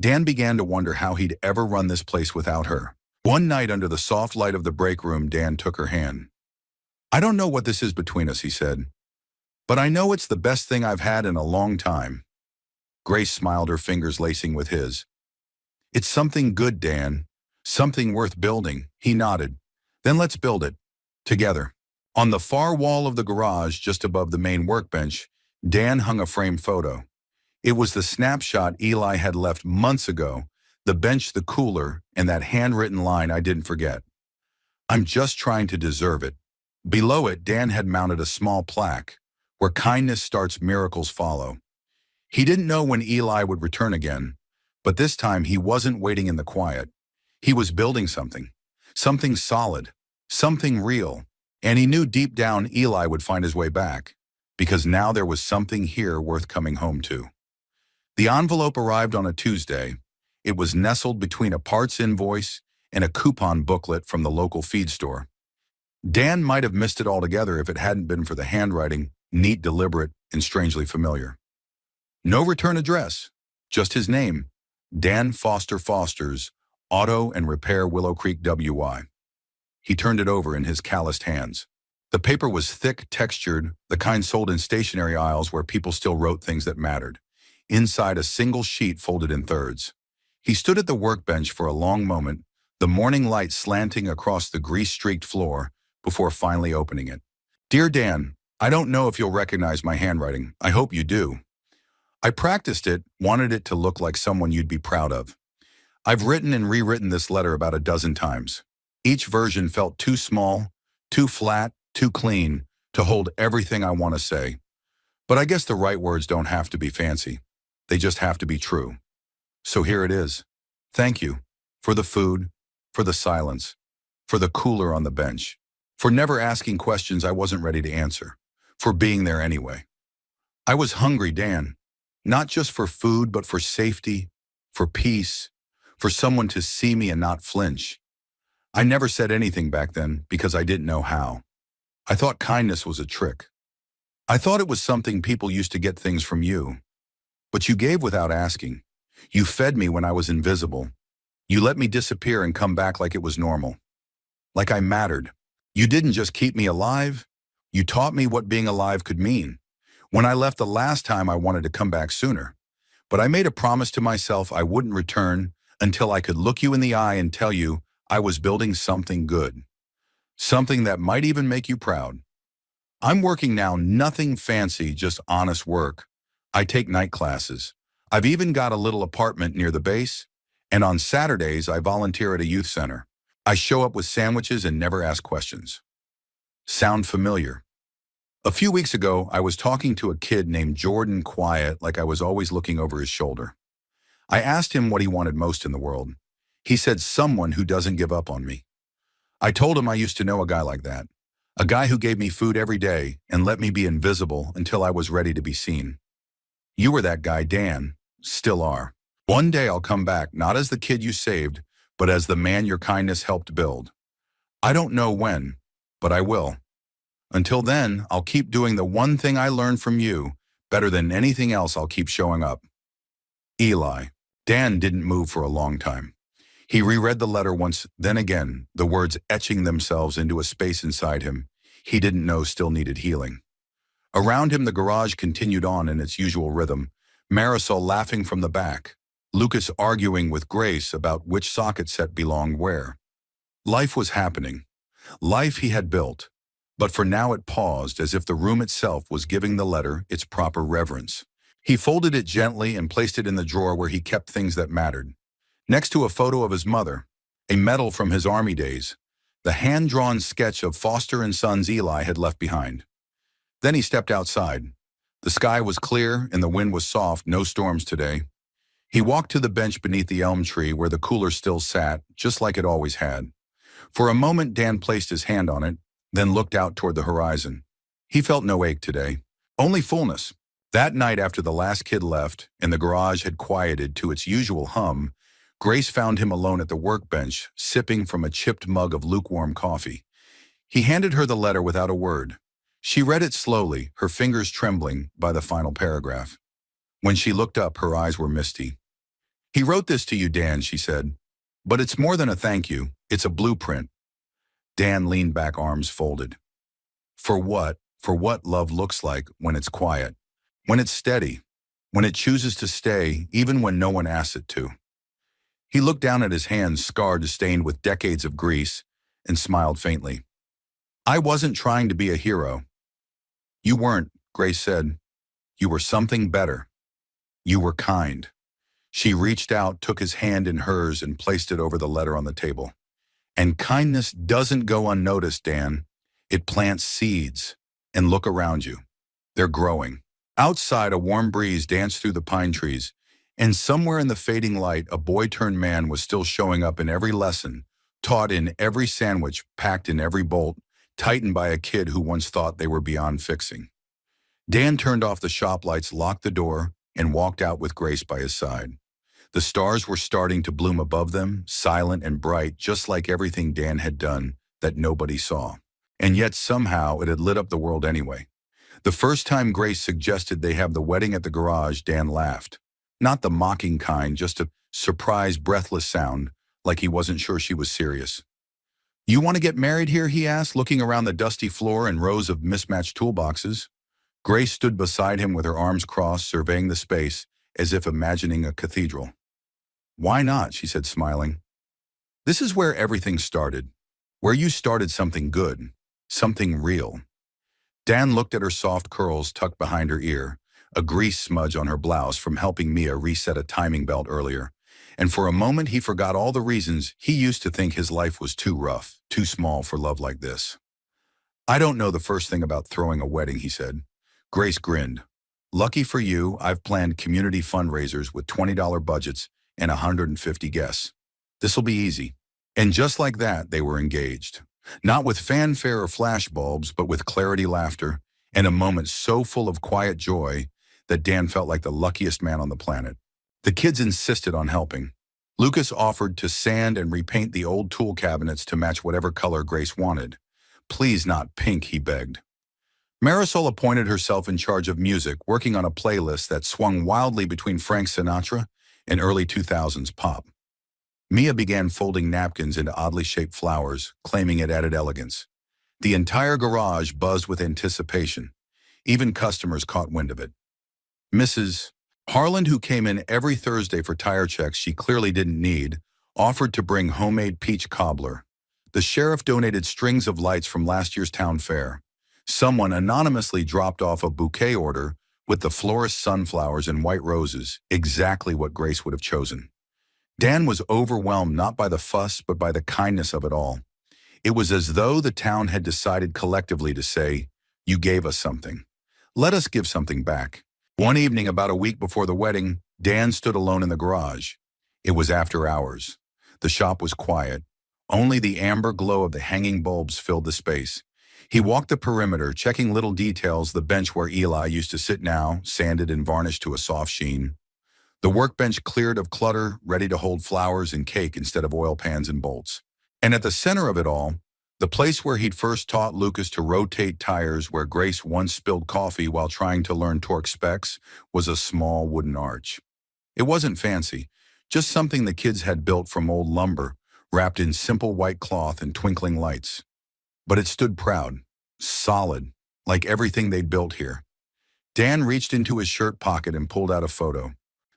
Speaker 1: Dan began to wonder how he'd ever run this place without her. One night under the soft light of the break room, Dan took her hand. "I don't know what this is between us," he said, "but I know it's the best thing I've had in a long time." Grace smiled, her fingers lacing with his. "It's something good, Dan. Something worth building." He nodded. "Then let's build it. Together." On the far wall of the garage, just above the main workbench, Dan hung a framed photo. It was the snapshot Eli had left months ago, the bench, the cooler, and that handwritten line I didn't forget. "I'm just trying to deserve it." Below it, Dan had mounted a small plaque, "Where kindness starts, miracles follow." He didn't know when Eli would return again, but this time he wasn't waiting in the quiet. He was building something, something solid, something real, and he knew deep down Eli would find his way back, because now there was something here worth coming home to. The envelope arrived on a Tuesday. It was nestled between a parts invoice and a coupon booklet from the local feed store. Dan might have missed it altogether if it hadn't been for the handwriting, neat, deliberate, and strangely familiar. No return address, just his name, Dan Foster Foster's, Auto and Repair, Willow Creek, WY. He turned it over in his calloused hands. The paper was thick, textured, the kind sold in stationery aisles where people still wrote things that mattered. Inside, a single sheet folded in thirds. He stood at the workbench for a long moment, the morning light slanting across the grease-streaked floor, before finally opening it. "Dear Dan, I don't know if you'll recognize my handwriting. I hope you do. I practiced it, wanted it to look like someone you'd be proud of. I've written and rewritten this letter about a dozen times. Each version felt too small, too flat, too clean to hold everything I want to say. But I guess the right words don't have to be fancy. They just have to be true. So here it is. Thank you for the food, for the silence, for the cooler on the bench, for never asking questions I wasn't ready to answer, for being there anyway. I was hungry, Dan. Not just for food, but for safety, for peace, for someone to see me and not flinch. I never said anything back then because I didn't know how. I thought kindness was a trick. I thought it was something people used to get things from you. But you gave without asking. You fed me when I was invisible. You let me disappear and come back like it was normal. Like I mattered. You didn't just keep me alive. You taught me what being alive could mean. When I left the last time, I wanted to come back sooner. But I made a promise to myself I wouldn't return until I could look you in the eye and tell you I was building something good. Something that might even make you proud. I'm working now, nothing fancy, just honest work. I take night classes. I've even got a little apartment near the base. And on Saturdays, I volunteer at a youth center. I show up with sandwiches and never ask questions." Sound familiar? A few weeks ago, I was talking to a kid named Jordan, quiet, like I was always looking over his shoulder. I asked him what he wanted most in the world. He said, "Someone who doesn't give up on me." I told him I used to know a guy like that. A guy who gave me food every day and let me be invisible until I was ready to be seen. You were that guy, Dan. Still are. One day I'll come back, not as the kid you saved, but as the man your kindness helped build. I don't know when, but I will. Until then, I'll keep doing the one thing I learned from you. Better than anything else, I'll keep showing up. Eli. Dan didn't move for a long time. He reread the letter once, then again, the words etching themselves into a space inside him he didn't know still needed healing. Around him, the garage continued on in its usual rhythm, Marisol laughing from the back, Lucas arguing with Grace about which socket set belonged where. Life was happening. Life he had built. But for now it paused, as if the room itself was giving the letter its proper reverence. He folded it gently and placed it in the drawer where he kept things that mattered. Next to a photo of his mother, a medal from his army days, the hand-drawn sketch of Foster and Sons Eli had left behind. Then he stepped outside. The sky was clear and the wind was soft, no storms today. He walked to the bench beneath the elm tree where the cooler still sat, just like it always had. For a moment, Dan placed his hand on it, then looked out toward the horizon. He felt no ache today, only fullness. That night, after the last kid left and the garage had quieted to its usual hum, Grace found him alone at the workbench, sipping from a chipped mug of lukewarm coffee. He handed her the letter without a word. She read it slowly, her fingers trembling by the final paragraph. When she looked up, her eyes were misty. "He wrote this to you, Dan," she said. "But it's more than a thank you. It's a blueprint." Dan leaned back, arms folded. For what? For what love looks like when it's quiet, when it's steady, when it chooses to stay even when no one asks it to. He looked down at his hands, scarred, stained with decades of grease, and smiled faintly. I wasn't trying to be a hero. You weren't, Grace said. You were something better. You were kind. She reached out, took his hand in hers, and placed it over the letter on the table. And kindness doesn't go unnoticed, Dan. It plants seeds. And look around you. They're growing. Outside, a warm breeze danced through the pine trees, and somewhere in the fading light, a boy-turned-man was still showing up in every lesson, taught in every sandwich, packed in every bolt, tightened by a kid who once thought they were beyond fixing. Dan turned off the shop lights, locked the door, and walked out with Grace by his side. The stars were starting to bloom above them, silent and bright, just like everything Dan had done that nobody saw. And yet somehow it had lit up the world anyway. The first time Grace suggested they have the wedding at the garage, Dan laughed. Not the mocking kind, just a surprised, breathless sound, like he wasn't sure she was serious. You want to get married here, he asked, looking around the dusty floor and rows of mismatched toolboxes. Grace stood beside him with her arms crossed, surveying the space, as if imagining a cathedral. Why not, she said, smiling. This is where everything started, where you started something good, something real. Dan looked at her soft curls tucked behind her ear, a grease smudge on her blouse from helping Mia reset a timing belt earlier, and for a moment he forgot all the reasons he used to think his life was too rough, too small for love like this. I don't know the first thing about throwing a wedding, he said. Grace grinned. Lucky for you, I've planned community fundraisers with $20 budgets and 150 guests. This'll be easy. And just like that, they were engaged. Not with fanfare or flashbulbs, but with clarity, laughter, and a moment so full of quiet joy that Dan felt like the luckiest man on the planet. The kids insisted on helping. Lucas offered to sand and repaint the old tool cabinets to match whatever color Grace wanted. Please not pink, he begged. Marisol appointed herself in charge of music, working on a playlist that swung wildly between Frank Sinatra and early 2000s pop. Mia began folding napkins into oddly shaped flowers, claiming it added elegance. The entire garage buzzed with anticipation. Even customers caught wind of it. Mrs. Harland, who came in every Thursday for tire checks she clearly didn't need, offered to bring homemade peach cobbler. The sheriff donated strings of lights from last year's town fair. Someone anonymously dropped off a bouquet order with the florist's sunflowers and white roses, exactly what Grace would have chosen. Dan was overwhelmed not by the fuss, but by the kindness of it all. It was as though the town had decided collectively to say, you gave us something. Let us give something back. One evening, about a week before the wedding, Dan stood alone in the garage. It was after hours. The shop was quiet. Only the amber glow of the hanging bulbs filled the space. He walked the perimeter, checking little details, the bench where Eli used to sit now, sanded and varnished to a soft sheen. The workbench cleared of clutter, ready to hold flowers and cake instead of oil pans and bolts. And at the center of it all, the place where he'd first taught Lucas to rotate tires, where Grace once spilled coffee while trying to learn torque specs, was a small wooden arch. It wasn't fancy, just something the kids had built from old lumber, wrapped in simple white cloth and twinkling lights. But it stood proud, solid, like everything they'd built here. Dan reached into his shirt pocket and pulled out a photo.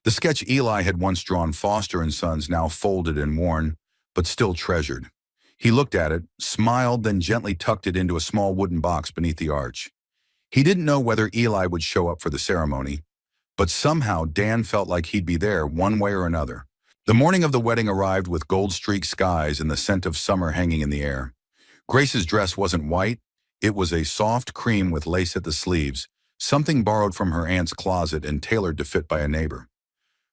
Speaker 1: The sketch Eli had once drawn Foster and Sons, now folded and worn, but still treasured. He looked at it, smiled, then gently tucked it into a small wooden box beneath the arch. He didn't know whether Eli would show up for the ceremony, but somehow Dan felt like he'd be there one way or another. The morning of the wedding arrived with gold-streaked skies and the scent of summer hanging in the air. Grace's dress wasn't white. It was a soft cream with lace at the sleeves, something borrowed from her aunt's closet and tailored to fit by a neighbor.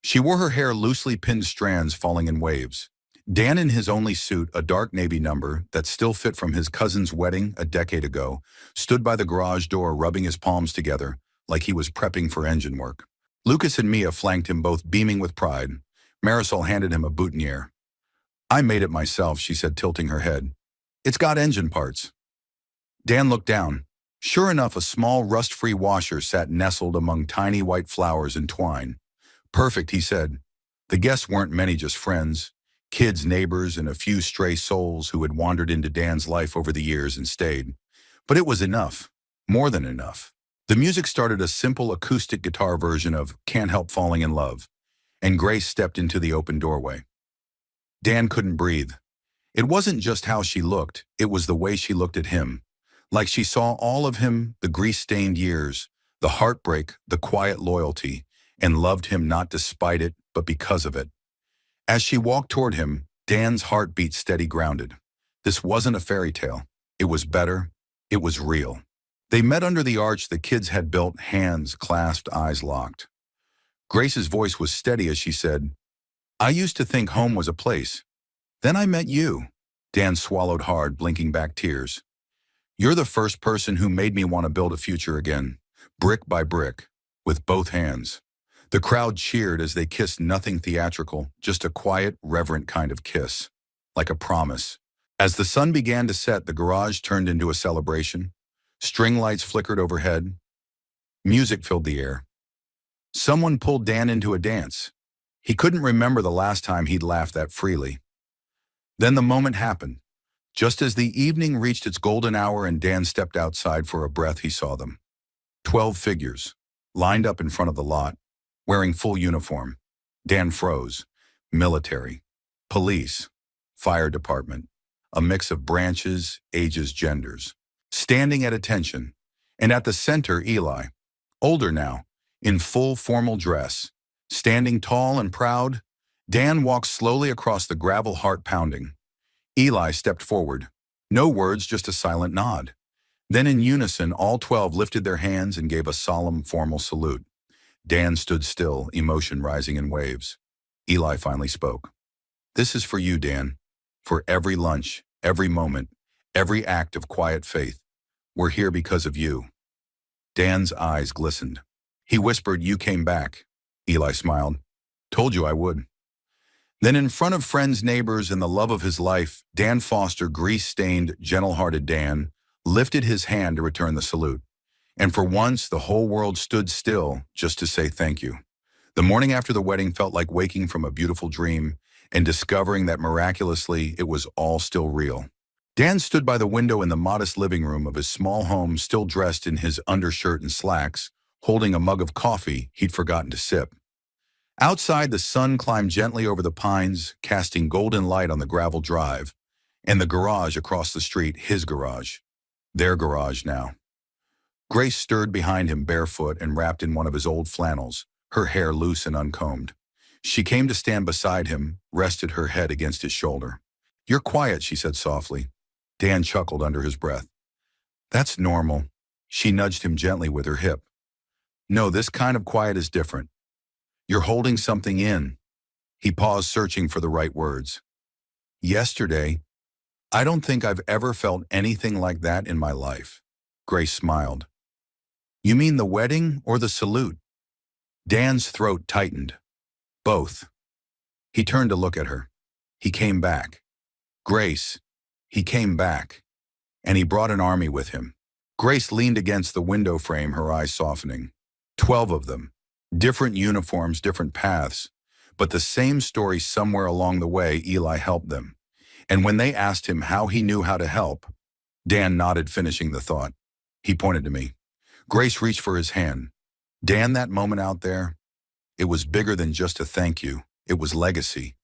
Speaker 1: She wore her hair loosely pinned strands falling in waves. Dan, in his only suit, a dark navy number that still fit from his cousin's wedding a decade ago, stood by the garage door rubbing his palms together like he was prepping for engine work. Lucas and Mia flanked him, both beaming with pride. Marisol handed him a boutonniere. I made it myself, she said, tilting her head. It's got engine parts. Dan looked down. Sure enough, a small rust-free washer sat nestled among tiny white flowers and twine. Perfect, he said. The guests weren't many, just friends, kids, neighbors, and a few stray souls who had wandered into Dan's life over the years and stayed. But it was enough, more than enough. The music started, a simple acoustic guitar version of Can't Help Falling in Love, and Grace stepped into the open doorway. Dan couldn't breathe. It wasn't just how she looked, it was the way she looked at him. Like she saw all of him, the grease-stained years, the heartbreak, the quiet loyalty, and loved him not despite it, but because of it. As she walked toward him, Dan's heart beat steady grounded. This wasn't a fairy tale. It was better. It was real. They met under the arch the kids had built, hands clasped, eyes locked. Grace's voice was steady as she said, "I used to think home was a place. Then I met you." Dan swallowed hard, blinking back tears. "You're the first person who made me want to build a future again, brick by brick, with both hands." The crowd cheered as they kissed, nothing theatrical, just a quiet, reverent kind of kiss, like a promise. As the sun began to set, the garage turned into a celebration. String lights flickered overhead. Music filled the air. Someone pulled Dan into a dance. He couldn't remember the last time he'd laughed that freely. Then the moment happened. Just as the evening reached its golden hour and Dan stepped outside for a breath, he saw them. 12 figures, lined up in front of the lot, wearing full uniform. Dan froze. Military, police, fire department, a mix of branches, ages, genders. Standing at attention, and at the center, Eli, older now, in full formal dress. Standing tall and proud, Dan walked slowly across the gravel, heart pounding. Eli stepped forward. No words, just a silent nod. Then in unison, all 12 lifted their hands and gave a solemn, formal salute. Dan stood still, emotion rising in waves. Eli finally spoke. "This is for you, Dan. For every lunch, every moment, every act of quiet faith. We're here because of you." Dan's eyes glistened. He whispered, "You came back." Eli smiled. "Told you I would." Then in front of friends, neighbors, and the love of his life, Dan Foster, grease-stained, gentle-hearted Dan, lifted his hand to return the salute. And for once, the whole world stood still just to say thank you. The morning after the wedding felt like waking from a beautiful dream and discovering that miraculously it was all still real. Dan stood by the window in the modest living room of his small home, still dressed in his undershirt and slacks, holding a mug of coffee he'd forgotten to sip. Outside, the sun climbed gently over the pines, casting golden light on the gravel drive, and the garage across the street, his garage. Their garage now. Grace stirred behind him, barefoot and wrapped in one of his old flannels, her hair loose and uncombed. She came to stand beside him, rested her head against his shoulder. "You're quiet," she said softly. Dan chuckled under his breath. "That's normal." She nudged him gently with her hip. "No, this kind of quiet is different. You're holding something in." He paused, searching for the right words. "Yesterday, I don't think I've ever felt anything like that in my life." Grace smiled. "You mean the wedding or the salute?" Dan's throat tightened. "Both." He turned to look at her. "He came back. Grace, he came back. And he brought an army with him." Grace leaned against the window frame, her eyes softening. 12 of them. Different uniforms, different paths, but the same story. Somewhere along the way, Eli helped them. And when they asked him how he knew how to help, Dan nodded, finishing the thought. He pointed to me. Grace reached for his hand. "Dan, that moment out there, it was bigger than just a thank you. It was legacy."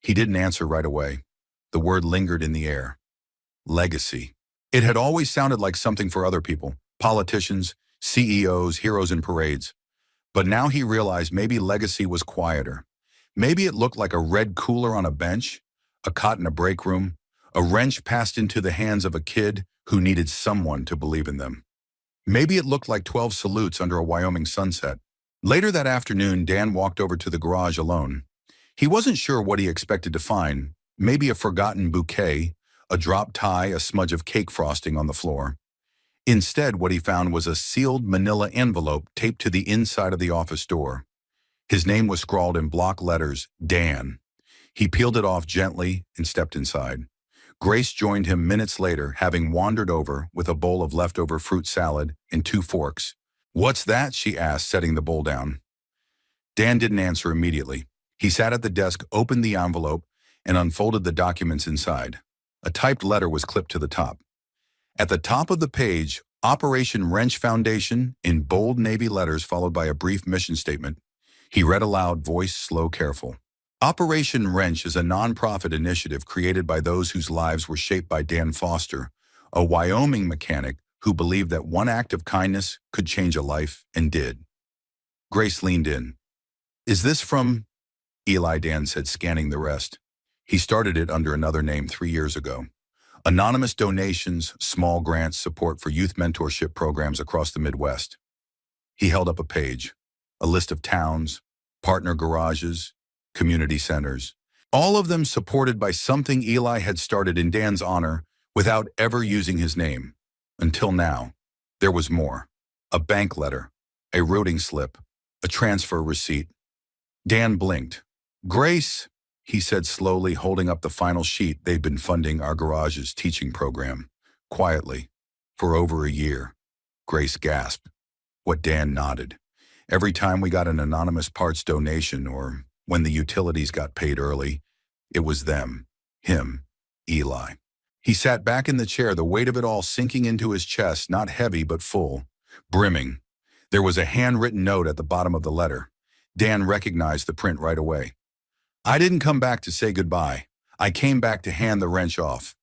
Speaker 1: He didn't answer right away. The word lingered in the air. Legacy. It had always sounded like something for other people, politicians, CEOs, heroes in parades. But now he realized maybe legacy was quieter. Maybe it looked like a red cooler on a bench, a cot in a break room, a wrench passed into the hands of a kid who needed someone to believe in them. Maybe it looked like 12 salutes under a Wyoming sunset. Later that afternoon, Dan walked over to the garage alone. He wasn't sure what he expected to find. Maybe a forgotten bouquet, a dropped tie, a smudge of cake frosting on the floor. Instead, what he found was a sealed manila envelope taped to the inside of the office door. His name was scrawled in block letters, Dan. He peeled it off gently and stepped inside. Grace joined him minutes later, having wandered over with a bowl of leftover fruit salad and 2 forks. "What's that?" she asked, setting the bowl down. Dan didn't answer immediately. He sat at the desk, opened the envelope, and unfolded the documents inside. A typed letter was clipped to the top. At the top of the page, Operation Wrench Foundation, in bold navy letters followed by a brief mission statement. He read aloud, voice slow, careful. Operation Wrench is a nonprofit initiative created by those whose lives were shaped by Dan Foster, a Wyoming mechanic who believed that one act of kindness could change a life and did. Grace leaned in. "Is this from—" Eli, Dan said, scanning the rest. He started it under another name 3 years ago. Anonymous donations, small grants, support for youth mentorship programs across the Midwest. He held up a page, a list of towns, partner garages, community centers, all of them supported by something Eli had started in Dan's honor without ever using his name. Until now, there was more. A bank letter, a routing slip, a transfer receipt. Dan blinked. "Grace," he said slowly, holding up the final sheet. "They've been funding our garage's teaching program, quietly, for over a year." Grace gasped. What Dan nodded. "Every time we got an anonymous parts donation or when the utilities got paid early, it was them, him, Eli." He sat back in the chair, the weight of it all sinking into his chest, not heavy but full, brimming. There was a handwritten note at the bottom of the letter. Dan recognized the print right away. "I didn't come back to say goodbye. I came back to hand the wrench off.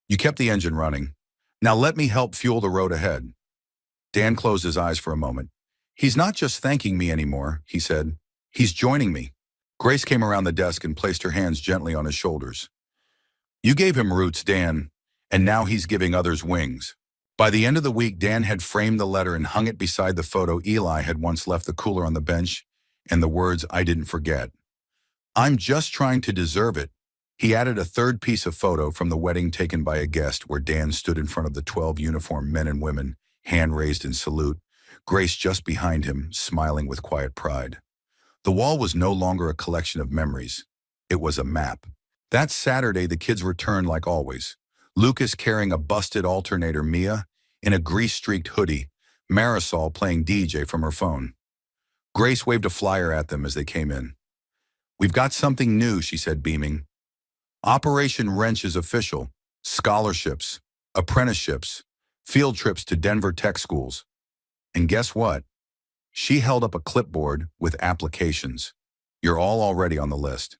Speaker 1: You kept the engine running. Now let me help fuel the road ahead." Dan closed his eyes for a moment. "He's not just thanking me anymore," he said. "He's joining me." Grace came around the desk and placed her hands gently on his shoulders. "You gave him roots, Dan, and now he's giving others wings." By the end of the week, Dan had framed the letter and hung it beside the photo Eli had once left the cooler on the bench, and the words, "I didn't forget. I'm just trying to deserve it." He added a third piece of photo from the wedding taken by a guest where Dan stood in front of the 12 uniformed men and women, hand raised in salute, Grace just behind him, smiling with quiet pride. The wall was no longer a collection of memories. It was a map. That Saturday, the kids returned like always. Lucas carrying a busted alternator, Mia in a grease-streaked hoodie, Marisol playing DJ from her phone. Grace waved a flyer at them as they came in. "We've got something new," she said, beaming. "Operation Wrench is official. Scholarships, apprenticeships, field trips to Denver tech schools. And guess what?" She held up a clipboard with applications. "You're all already on the list."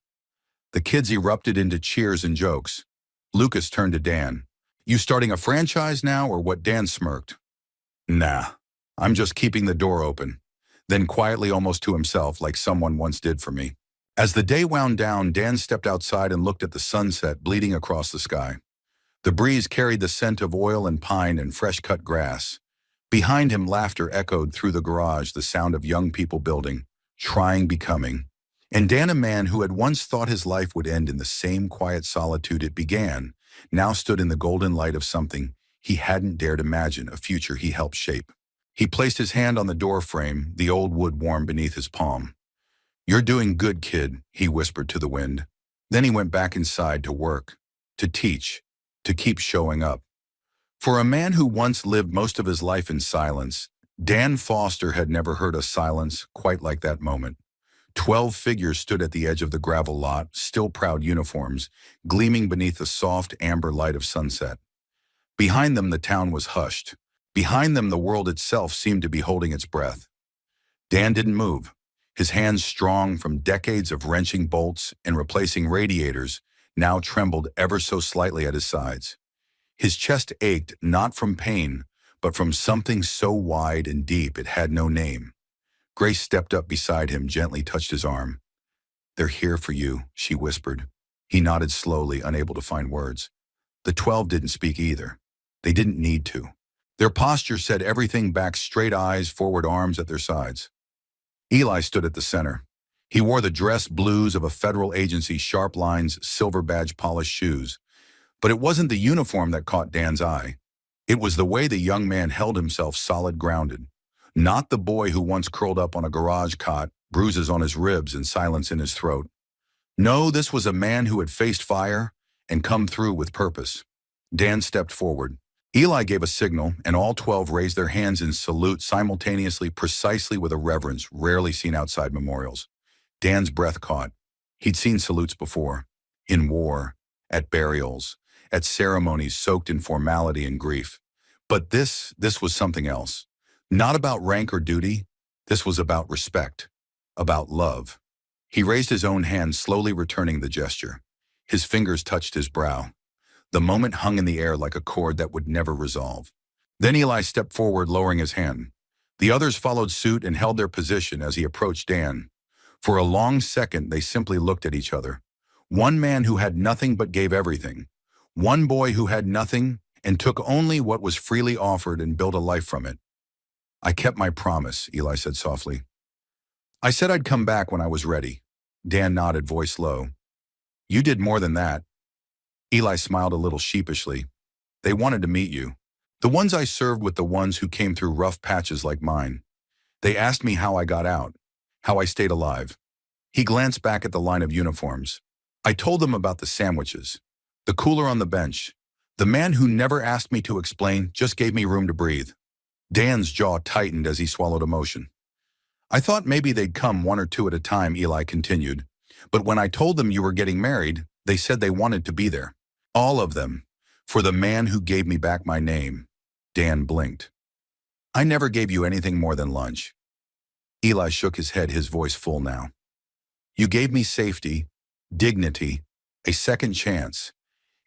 Speaker 1: The kids erupted into cheers and jokes. Lucas turned to Dan. "You starting a franchise now or what?" Dan smirked. "Nah, I'm just keeping the door open." Then quietly, almost to himself, like someone once did for me. As the day wound down, Dan stepped outside and looked at the sunset bleeding across the sky. The breeze carried the scent of oil and pine and fresh-cut grass. Behind him, laughter echoed through the garage, the sound of young people building, trying, becoming. And Dan, a man who had once thought his life would end in the same quiet solitude it began, now stood in the golden light of something he hadn't dared imagine, a future he helped shape. He placed his hand on the door frame, the old wood warm beneath his palm. "You're doing good, kid," he whispered to the wind. Then he went back inside to work, to teach, to keep showing up. For a man who once lived most of his life in silence, Dan Foster had never heard a silence quite like that moment. 12 figures stood at the edge of the gravel lot, still proud uniforms, gleaming beneath the soft amber light of sunset. Behind them, the town was hushed. Behind them, the world itself seemed to be holding its breath. Dan didn't move. His hands, strong from decades of wrenching bolts and replacing radiators, now trembled ever so slightly at his sides. His chest ached, not from pain, but from something so wide and deep it had no name. Grace stepped up beside him, gently touched his arm. "They're here for you," she whispered. He nodded slowly, unable to find words. The 12 didn't speak either. They didn't need to. Their posture said everything: back straight, eyes forward, arms at their sides. Eli stood at the center. He wore the dress blues of a federal agency, sharp lines, silver badge, polished shoes. But it wasn't the uniform that caught Dan's eye. It was the way the young man held himself, solid, grounded. Not the boy who once curled up on a garage cot, bruises on his ribs and silence in his throat. No, this was a man who had faced fire and come through with purpose. Dan stepped forward. Eli gave a signal, and all 12 raised their hands in salute simultaneously, precisely with a reverence rarely seen outside memorials. Dan's breath caught. He'd seen salutes before, in war, at burials, at ceremonies soaked in formality and grief. But this was something else. Not about rank or duty. This was about respect, about love. He raised his own hand, slowly returning the gesture. His fingers touched his brow. The moment hung in the air like a cord that would never resolve. Then Eli stepped forward, lowering his hand. The others followed suit and held their position as he approached Dan. For a long second, they simply looked at each other. One man who had nothing but gave everything. One boy who had nothing and took only what was freely offered and built a life from it. I kept my promise, Eli said softly. I said I'd come back when I was ready. Dan nodded, voice low. You did more than that. Eli smiled a little sheepishly. They wanted to meet you. The ones I served with the ones who came through rough patches like mine. They asked me how I got out, how I stayed alive. He glanced back at the line of uniforms. I told them about the sandwiches, the cooler on the bench. The man who never asked me to explain just gave me room to breathe. Dan's jaw tightened as he swallowed emotion. I thought maybe they'd come one or two at a time, Eli continued. But when I told them you were getting married, they said they wanted to be there. All of them. For the man who gave me back my name. Dan blinked. I never gave you anything more than lunch. Eli shook his head, his voice full now. You gave me safety, dignity, a second chance,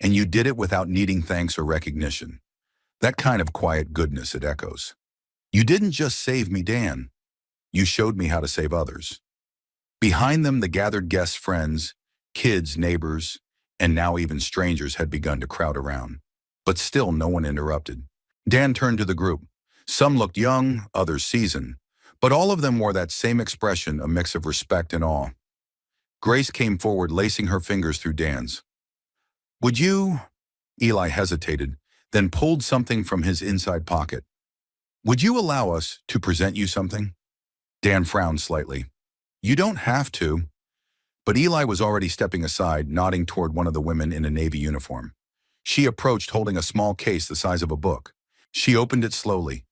Speaker 1: and you did it without needing thanks or recognition. That kind of quiet goodness it echoes. You didn't just save me, Dan. You showed me how to save others. Behind them, the gathered guests, friends, kids, neighbors, and now even strangers had begun to crowd around. But still no one interrupted. Dan turned to the group. Some looked young, others seasoned, but all of them wore that same expression, a mix of respect and awe. Grace came forward, lacing her fingers through Dan's. Would you? Eli hesitated, then pulled something from his inside pocket. Would you allow us to present you something? Dan frowned slightly. You don't have to. But Eli was already stepping aside, nodding toward one of the women in a Navy uniform. She approached, holding a small case the size of a book. She opened it slowly.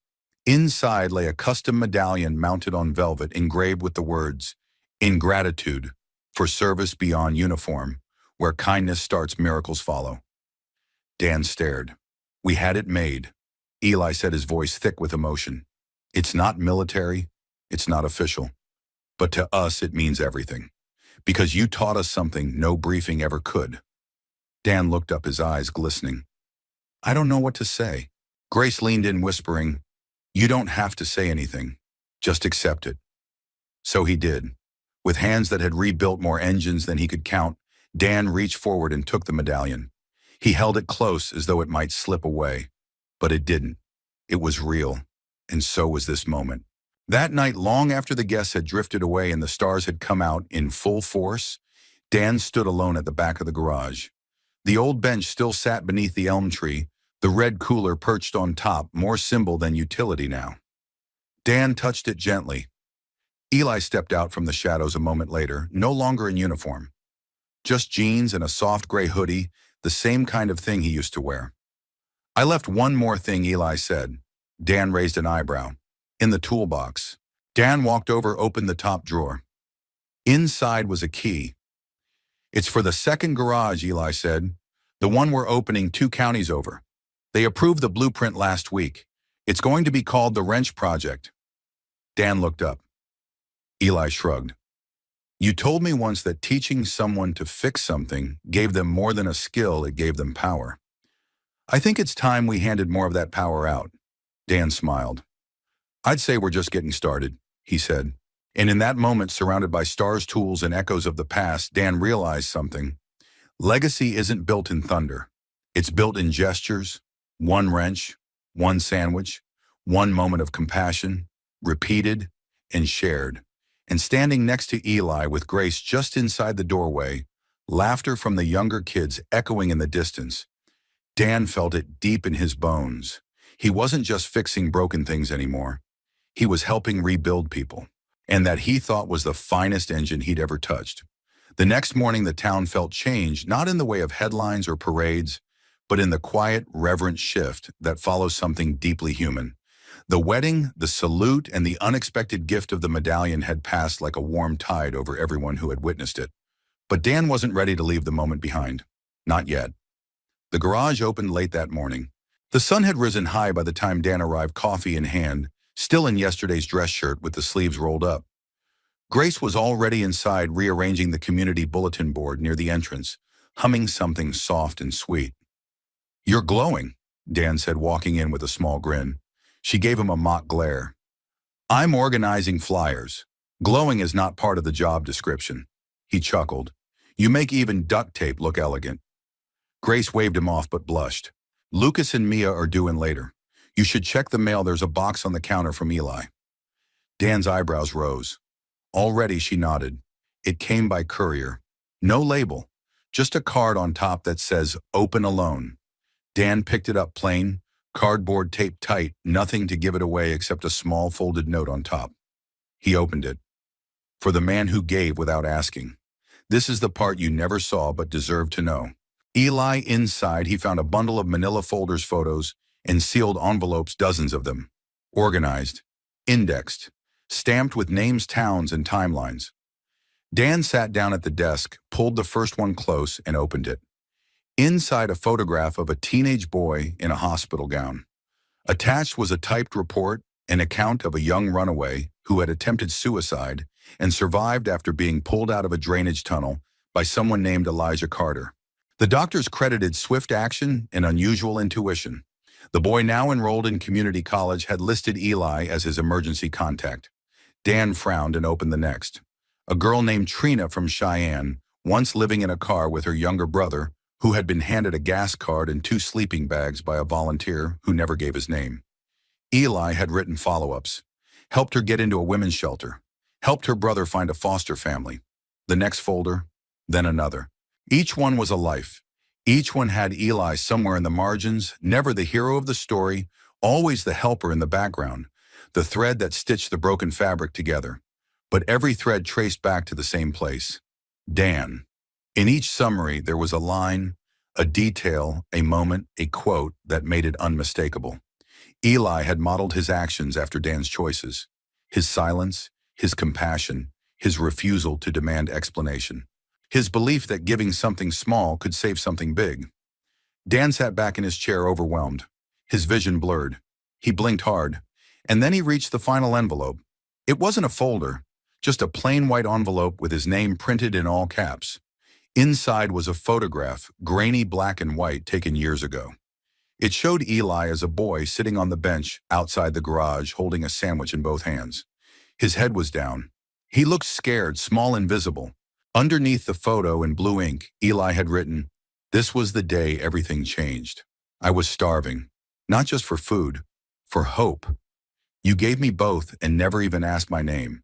Speaker 1: Inside lay a custom medallion mounted on velvet, engraved with the words, "In gratitude for service beyond uniform, where kindness starts, miracles follow." Dan stared. We had it made. Eli said, his voice thick with emotion. It's not military, it's not official. But to us it means everything. Because you taught us something no briefing ever could. Dan looked up, his eyes glistening. I don't know what to say. Grace leaned in, whispering, You don't have to say anything. Just accept it. So he did. With hands that had rebuilt more engines than he could count, Dan reached forward and took the medallion. He held it close as though it might slip away. But it didn't. It was real. And so was this moment. That night, long after the guests had drifted away and the stars had come out in full force, Dan stood alone at the back of the garage. The old bench still sat beneath the elm tree, the red cooler perched on top, more symbol than utility now. Dan touched it gently. Eli stepped out from the shadows a moment later, no longer in uniform. Just jeans and a soft gray hoodie, the same kind of thing he used to wear. I left one more thing, Eli said. Dan raised an eyebrow. In the toolbox. Dan walked over, opened the top drawer. Inside was a key. It's for the second garage, Eli said. The one we're opening 2 counties over. They approved the blueprint last week. It's going to be called the Wrench Project. Dan looked up. Eli shrugged. You told me once that teaching someone to fix something gave them more than a skill, it gave them power. I think it's time we handed more of that power out. Dan smiled. I'd say we're just getting started, he said. And in that moment, surrounded by stars, tools, and echoes of the past, Dan realized something. Legacy isn't built in thunder. It's built in gestures, one wrench, one sandwich, one moment of compassion, repeated and shared. And standing next to Eli with Grace just inside the doorway, laughter from the younger kids echoing in the distance, Dan felt it deep in his bones. He wasn't just fixing broken things anymore. He was helping rebuild people, and that he thought was the finest engine he'd ever touched. The next morning, the town felt change, not in the way of headlines or parades, but in the quiet, reverent shift that follows something deeply human. The wedding, the salute, and the unexpected gift of the medallion had passed like a warm tide over everyone who had witnessed it. But Dan wasn't ready to leave the moment behind. Not yet. The garage opened late that morning. The sun had risen high by the time Dan arrived, coffee in hand, still in yesterday's dress shirt with the sleeves rolled up. Grace was already inside, rearranging the community bulletin board near the entrance, humming something soft and sweet. "You're glowing," Dan said, walking in with a small grin. She gave him a mock glare. "I'm organizing flyers. Glowing is not part of the job description." He chuckled. "You make even duct tape look elegant." Grace waved him off but blushed. "Lucas and Mia are due in later. You should check the mail. There's a box on the counter from Eli." Dan's eyebrows rose. "Already," she nodded. "It came by courier. No label. Just a card on top that says, 'Open alone.'" Dan picked it up plain, cardboard taped tight, nothing to give it away except a small folded note on top. He opened it. "For the man who gave without asking. This is the part you never saw but deserve to know." Eli. Inside, he found a bundle of manila folders, photos, and sealed envelopes, dozens of them. Organized, indexed, stamped with names, towns, and timelines. Dan sat down at the desk, pulled the first one close, and opened it. Inside, a photograph of a teenage boy in a hospital gown. Attached was a typed report, an account of a young runaway who had attempted suicide and survived after being pulled out of a drainage tunnel by someone named Elijah Carter. The doctors credited swift action and unusual intuition. The boy, now enrolled in community college, had listed Eli as his emergency contact. Dan frowned and opened the next. A girl named Trina from Cheyenne, once living in a car with her younger brother, who had been handed a gas card and 2 sleeping bags by a volunteer who never gave his name. Eli had written follow-ups, helped her get into a women's shelter, helped her brother find a foster family. The next folder, then another. Each one was a life. Each one had Eli somewhere in the margins, never the hero of the story, always the helper in the background, the thread that stitched the broken fabric together. But every thread traced back to the same place: Dan. In each summary, there was a line, a detail, a moment, a quote that made it unmistakable. Eli had modeled his actions after Dan's choices: his silence, his compassion, his refusal to demand explanation, his belief that giving something small could save something big. Dan sat back in his chair, overwhelmed, his vision blurred. He blinked hard, and then he reached the final envelope. It wasn't a folder, just a plain white envelope with his name printed in all caps. Inside was a photograph, grainy black and white, taken years ago. It showed Eli as a boy sitting on the bench outside the garage, holding a sandwich in both hands. His head was down. He looked scared, small and visible. Underneath the photo, in blue ink, Eli had written, "This was the day everything changed. I was starving, not just for food, for hope. You gave me both and never even asked my name."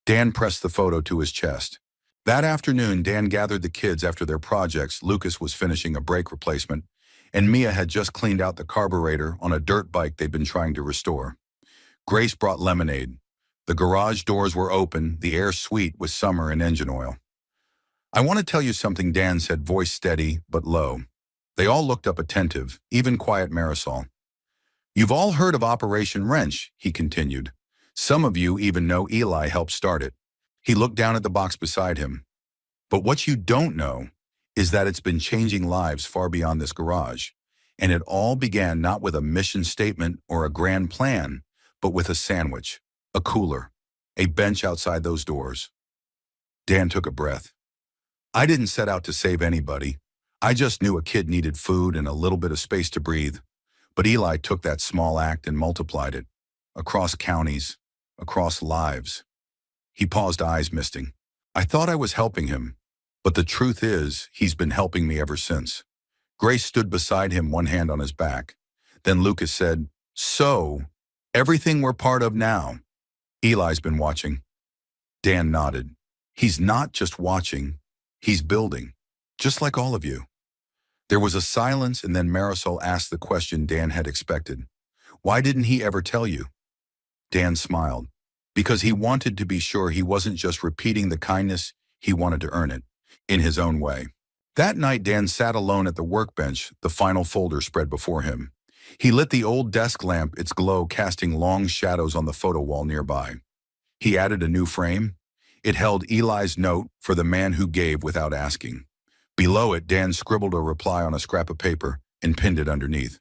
Speaker 1: Dan pressed the photo to his chest. That afternoon, Dan gathered the kids after their projects. Lucas was finishing a brake replacement, and Mia had just cleaned out the carburetor on a dirt bike they'd been trying to restore. Grace brought lemonade. The garage doors were open, the air sweet with summer and engine oil. "I want to tell you something," Dan said, voice steady but low. They all looked up, attentive, even quiet Marisol. "You've all heard of Operation Wrench," he continued. "Some of you even know Eli helped start it." He looked down at the box beside him. "But what you don't know is that it's been changing lives far beyond this garage. And it all began not with a mission statement or a grand plan, but with a sandwich, a cooler, a bench outside those doors." Dan took a breath. "I didn't set out to save anybody. I just knew a kid needed food and a little bit of space to breathe. But Eli took that small act and multiplied it, across counties, across lives." He paused, eyes misting. "I thought I was helping him, but the truth is, he's been helping me ever since." Grace stood beside him, one hand on his back. Then Lucas said, "So, everything we're part of now, Eli's been watching." Dan nodded. "He's not just watching, he's building, just like all of you." There was a silence, and then Marisol asked the question Dan had expected. "Why didn't he ever tell you?" Dan smiled. "Because he wanted to be sure he wasn't just repeating the kindness, he wanted to earn it, in his own way." That night, Dan sat alone at the workbench, the final folder spread before him. He lit the old desk lamp, its glow casting long shadows on the photo wall nearby. He added a new frame. It held Eli's note, "For the man who gave without asking." Below it, Dan scribbled a reply on a scrap of paper and pinned it underneath.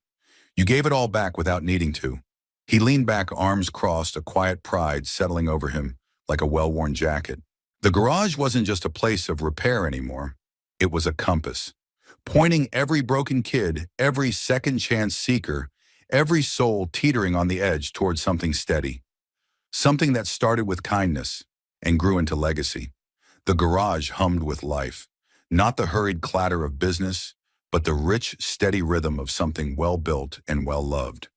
Speaker 1: "You gave it all back without needing to." He leaned back, arms crossed, a quiet pride settling over him like a well-worn jacket. The garage wasn't just a place of repair anymore. It was a compass, pointing every broken kid, every second chance seeker, every soul teetering on the edge towards something steady. Something that started with kindness and grew into legacy. The garage hummed with life, not the hurried clatter of business, but the rich, steady rhythm of something well-built and well-loved.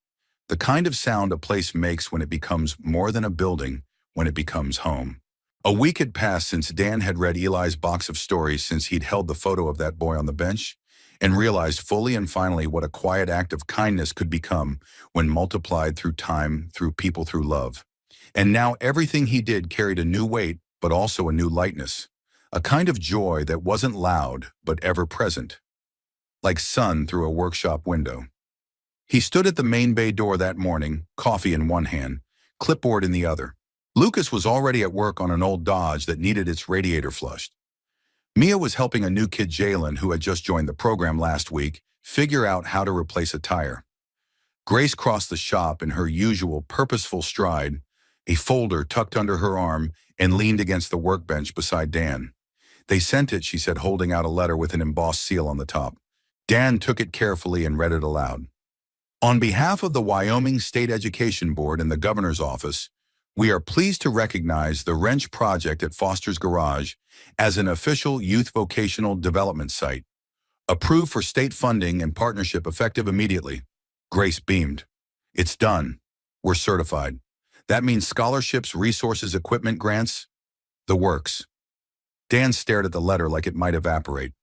Speaker 1: The kind of sound a place makes when it becomes more than a building, when it becomes home. A week had passed since Dan had read Eli's box of stories since he'd held the photo of that boy on the bench, and realized fully and finally what a quiet act of kindness could become when multiplied through time, through people, through love. And now everything he did carried a new weight, but also a new lightness. A kind of joy that wasn't loud, but ever present. Like sun through a workshop window. He stood at the main bay door that morning, coffee in one hand, clipboard in the other. Lucas was already at work on an old Dodge that needed its radiator flushed. Mia was helping a new kid, Jalen, who had just joined the program last week, figure out how to replace a tire. Grace crossed the shop in her usual purposeful stride, a folder tucked under her arm, and leaned against the workbench beside Dan. They sent it, she said, holding out a letter with an embossed seal on the top. Dan took it carefully and read it aloud. On behalf of the Wyoming State Education Board and the Governor's Office, we are pleased to recognize the Wrench Project at Foster's Garage as an official youth vocational development site. Approved for state funding and partnership effective immediately. Grace beamed. It's done. We're certified. That means scholarships, resources, equipment, grants, the works. Dan stared at the letter like it might evaporate.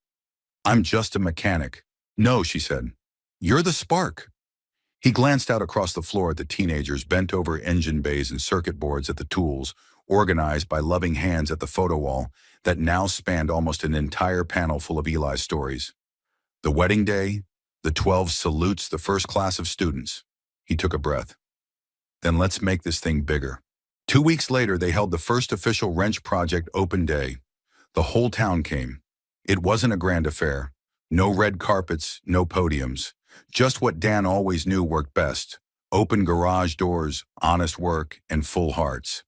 Speaker 1: I'm just a mechanic. No, she said. You're the spark. He glanced out across the floor at the teenagers bent over engine bays and circuit boards at the tools, organized by loving hands at the photo wall that now spanned almost an entire panel full of Eli's stories. The wedding day, the 12 salutes, the first class of students. He took a breath. Then let's make this thing bigger. 2 weeks later, they held the first official Wrench Project open day. The whole town came. It wasn't a grand affair. No red carpets, no podiums. Just what Dan always knew worked best. Open garage doors, honest work, and full hearts.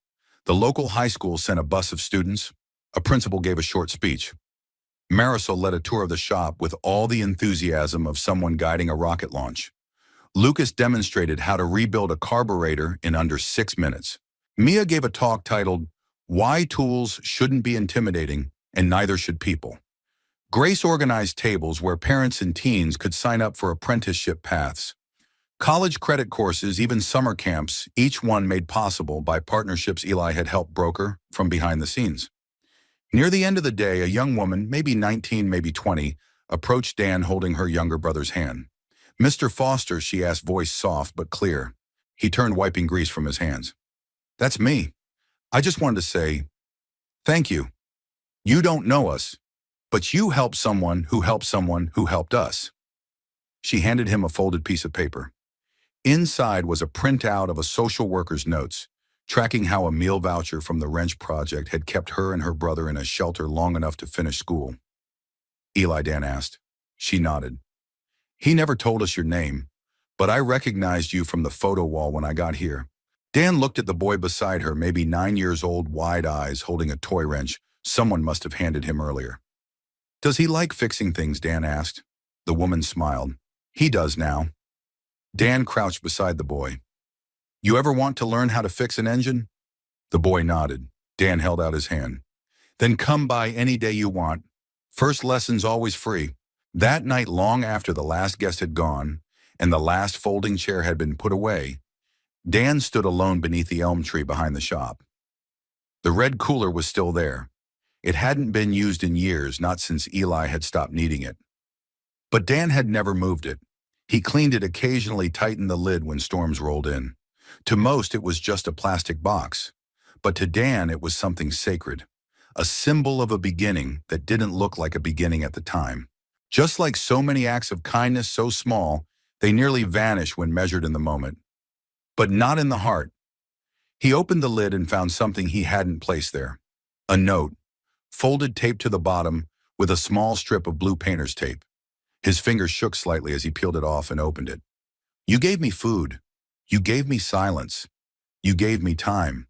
Speaker 1: The local high school sent a bus of students. A principal gave a short speech. Marisol led a tour of the shop with all the enthusiasm of someone guiding a rocket launch. Lucas demonstrated how to rebuild a carburetor in under 6 minutes. Mia gave a talk titled, Why Tools Shouldn't Be Intimidating and Neither Should People. Grace organized tables where parents and teens could sign up for apprenticeship paths. College credit courses, even summer camps, each one made possible by partnerships Eli had helped broker from behind the scenes. Near the end of the day, a young woman, maybe 19, maybe 20, approached Dan holding her younger brother's hand. Mr. Foster, she asked, voice soft but clear. He turned, wiping grease from his hands. That's me. I just wanted to say, thank you. You don't know us, but you helped someone who helped someone who helped us. She handed him a folded piece of paper. Inside was a printout of a social worker's notes, tracking how a meal voucher from the Wrench Project had kept her and her brother in a shelter long enough to finish school. Eli, Dan asked. She nodded. He never told us your name, but I recognized you from the photo wall when I got here. Dan looked at the boy beside her, maybe 9 years old, wide eyes, holding a toy wrench someone must have handed him earlier. Does he like fixing things? Dan asked. The woman smiled. He does now. Dan crouched beside the boy. You ever want to learn how to fix an engine? The boy nodded. Dan held out his hand. Then come by any day you want. First lesson's always free. That night, long after the last guest had gone and the last folding chair had been put away, Dan stood alone beneath the elm tree behind the shop. The red cooler was still there. It hadn't been used in years, not since Eli had stopped needing it. But Dan had never moved it. He cleaned it, occasionally tightened the lid when storms rolled in. To most, it was just a plastic box. But to Dan, it was something sacred. A symbol of a beginning that didn't look like a beginning at the time. Just like so many acts of kindness so small, they nearly vanish when measured in the moment. But not in the heart. He opened the lid and found something he hadn't placed there. A note, folded, taped to the bottom with a small strip of blue painter's tape. His fingers shook slightly as he peeled it off and opened it. You gave me food. You gave me silence. You gave me time.